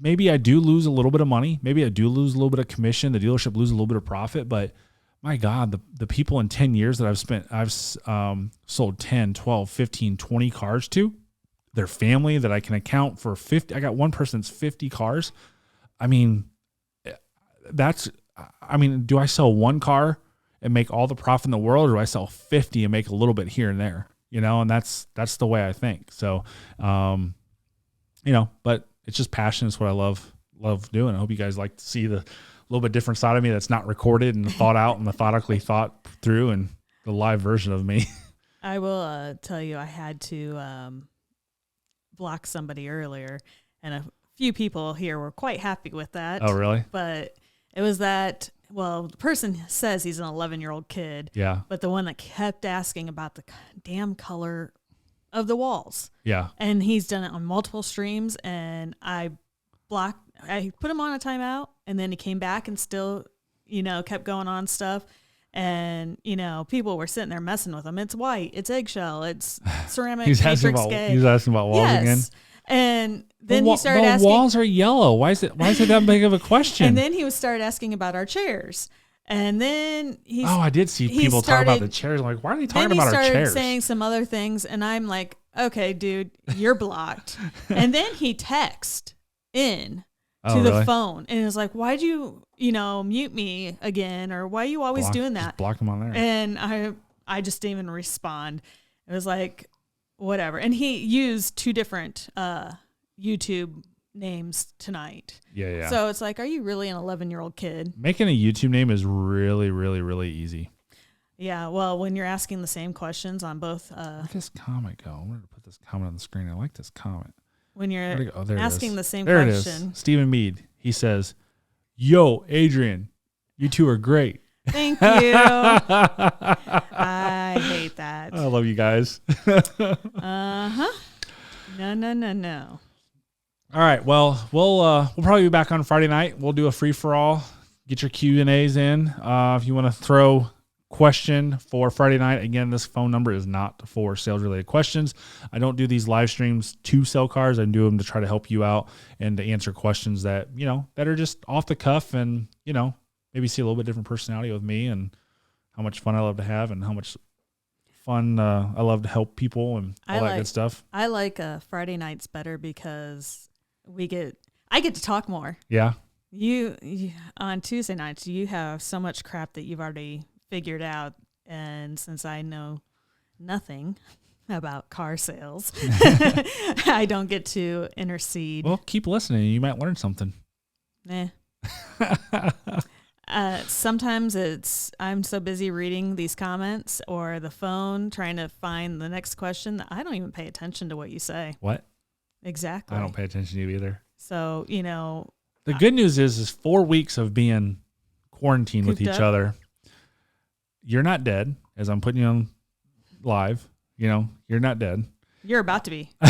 maybe I do lose a little bit of money. Maybe I do lose a little bit of commission. The dealership loses a little bit of profit, but my God, the people in 10 years that I've sold 10, 12, 15, 20 cars to, their family that I can account for 50. I got one person that's 50 cars. I mean, do I sell one car and make all the profit in the world, or do I sell 50 and make a little bit here and there, and that's the way I think. So, but it's just passion. It's what I love doing. I hope you guys like to see the little bit different side of me that's not recorded and thought out and methodically thought through, and the live version of me. I will tell you, I had to block somebody earlier, and a few people here were quite happy with that. Oh, really? But it was that, the person says he's an 11-year-old kid. Yeah. But the one that kept asking about the damn color of the walls. Yeah. And he's done it on multiple streams, and I put him on a timeout, and then he came back and still, kept going on stuff. And, people were sitting there messing with him. It's white, it's eggshell, it's ceramic matrix gay. He's asking about walls again. And then he started asking. The walls are yellow. Why is it that big of a question? And then he started asking about our chairs. And then I did see people talk about the chairs. I'm like, why are they talking about our chairs? Then he started saying some other things, and I'm like, okay, dude, you're blocked. And then he texted in to the phone, and it was like, why'd you, mute me again, or why are you always doing that? Just block him on there. And I just didn't even respond. It was like, whatever. And he used two different YouTube names tonight. Yeah. So it's like, are you really an 11-year-old kid? Making a YouTube name is really, really, really easy. Yeah. Well, when you're asking the same questions on both. Where'd this comment go? I'm going to put this comment on the screen. I like this comment. When you're asking the same question. There it is. Stephen Mead. He says, "Yo, Adrian, you two are great." Thank you. I hate that. I love you guys. Uh-huh. No. All right. Well, we'll probably be back on Friday night. We'll do a free for all. Get your Q&As in. If you want to throw question for Friday night, again, this phone number is not for sales related questions. I don't do these live streams to sell cars. I do them to try to help you out and to answer questions that that are just off the cuff, and maybe see a little bit different personality with me and how much fun I love to have and how much fun I love to help people and all that good stuff. I like Friday nights better because I get to talk more. Yeah. You on Tuesday nights, you have so much crap that you've already figured out, and since I know nothing about car sales, I don't get to intercede. Well, keep listening. You might learn something. Sometimes I'm so busy reading these comments or the phone trying to find the next question that I don't even pay attention to what you say. What? Exactly. I don't pay attention to you either. So, the good news is 4 weeks of being quarantined with each other. you're not dead, as I'm putting you on live. You know, you're not dead. You're about to be. All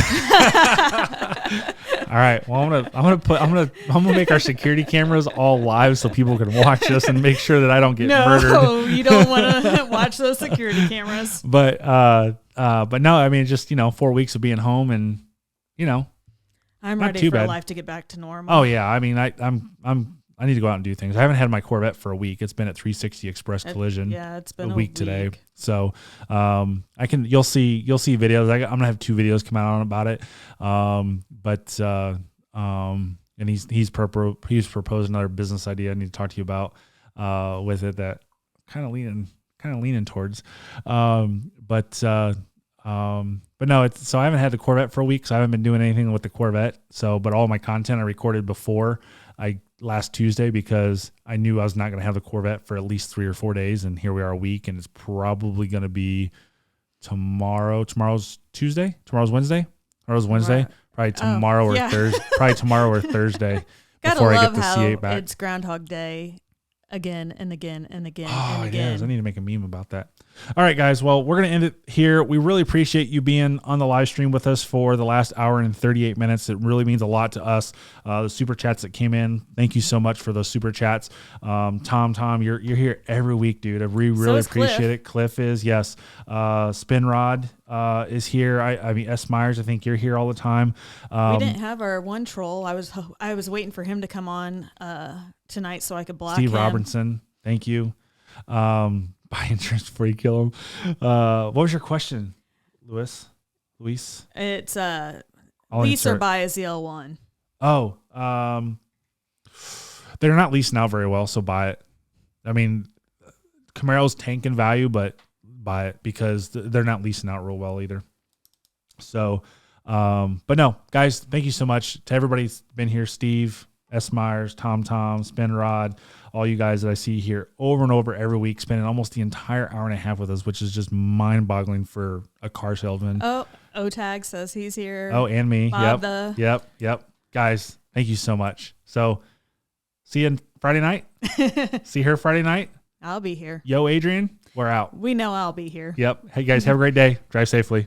right. Well, I'm gonna make our security cameras all live so people can watch us and make sure that I don't get murdered. No, you don't want to watch those security cameras. But no, I mean, just 4 weeks of being home, and I'm not ready too for bad. life to get back to normal. Oh yeah, I mean, I need to go out and do things. I haven't had my Corvette for a week. It's been at 360 Express Collision. Yeah, it's been a week today. So you'll see videos. I'm gonna have 2 videos come out about it. And he's proposed another business idea I need to talk to you about with it that kind of leaning towards. But no, so I haven't had the Corvette for a week, so I haven't been doing anything with the Corvette. But all my content I recorded before last Tuesday, because I knew I was not going to have the Corvette for at least 3 or 4 days, and here we are a week, and it's probably going to be tomorrow. Tomorrow's Tuesday. Tomorrow's Wednesday. Tomorrow's Wednesday. Probably tomorrow or Thursday. Probably tomorrow or Thursday before I get the C8 back. It's Groundhog Day again and again and again and again. Yes, I need to make a meme about that. All right, guys. Well, we're going to end it here. We really appreciate you being on the live stream with us for the last hour and 38 minutes. It really means a lot to us. The super chats that came in, thank you so much for those super chats. Tom, you're here every week, dude. I really appreciate it. Cliff is, yes. Spinrod is here. I mean, S. Myers, I think you're here all the time. We didn't have our one troll. I was waiting for him to come on tonight so I could block Steve him. Robertson, thank you. Buy insurance before you kill him. What was your question, Luis? It's lease or buy a ZL1. Oh, they're not leased now very well, so buy it. I mean, Camaro's tank in value, but buy it because they're not leasing out real well either. So, but no, guys, thank you so much to everybody who's been here. Steve, S. Myers, Tom, Spinrod, all you guys that I see here over and over every week, spending almost the entire hour and a half with us, which is just mind-boggling for a car salesman. Oh, O-Tag says he's here. Oh, and me. Bob Yep. Guys, thank you so much. So, see you Friday night. See her Friday night. I'll be here. Yo, Adrian, we're out. We know I'll be here. Yep. Hey, guys, have a great day. Drive safely.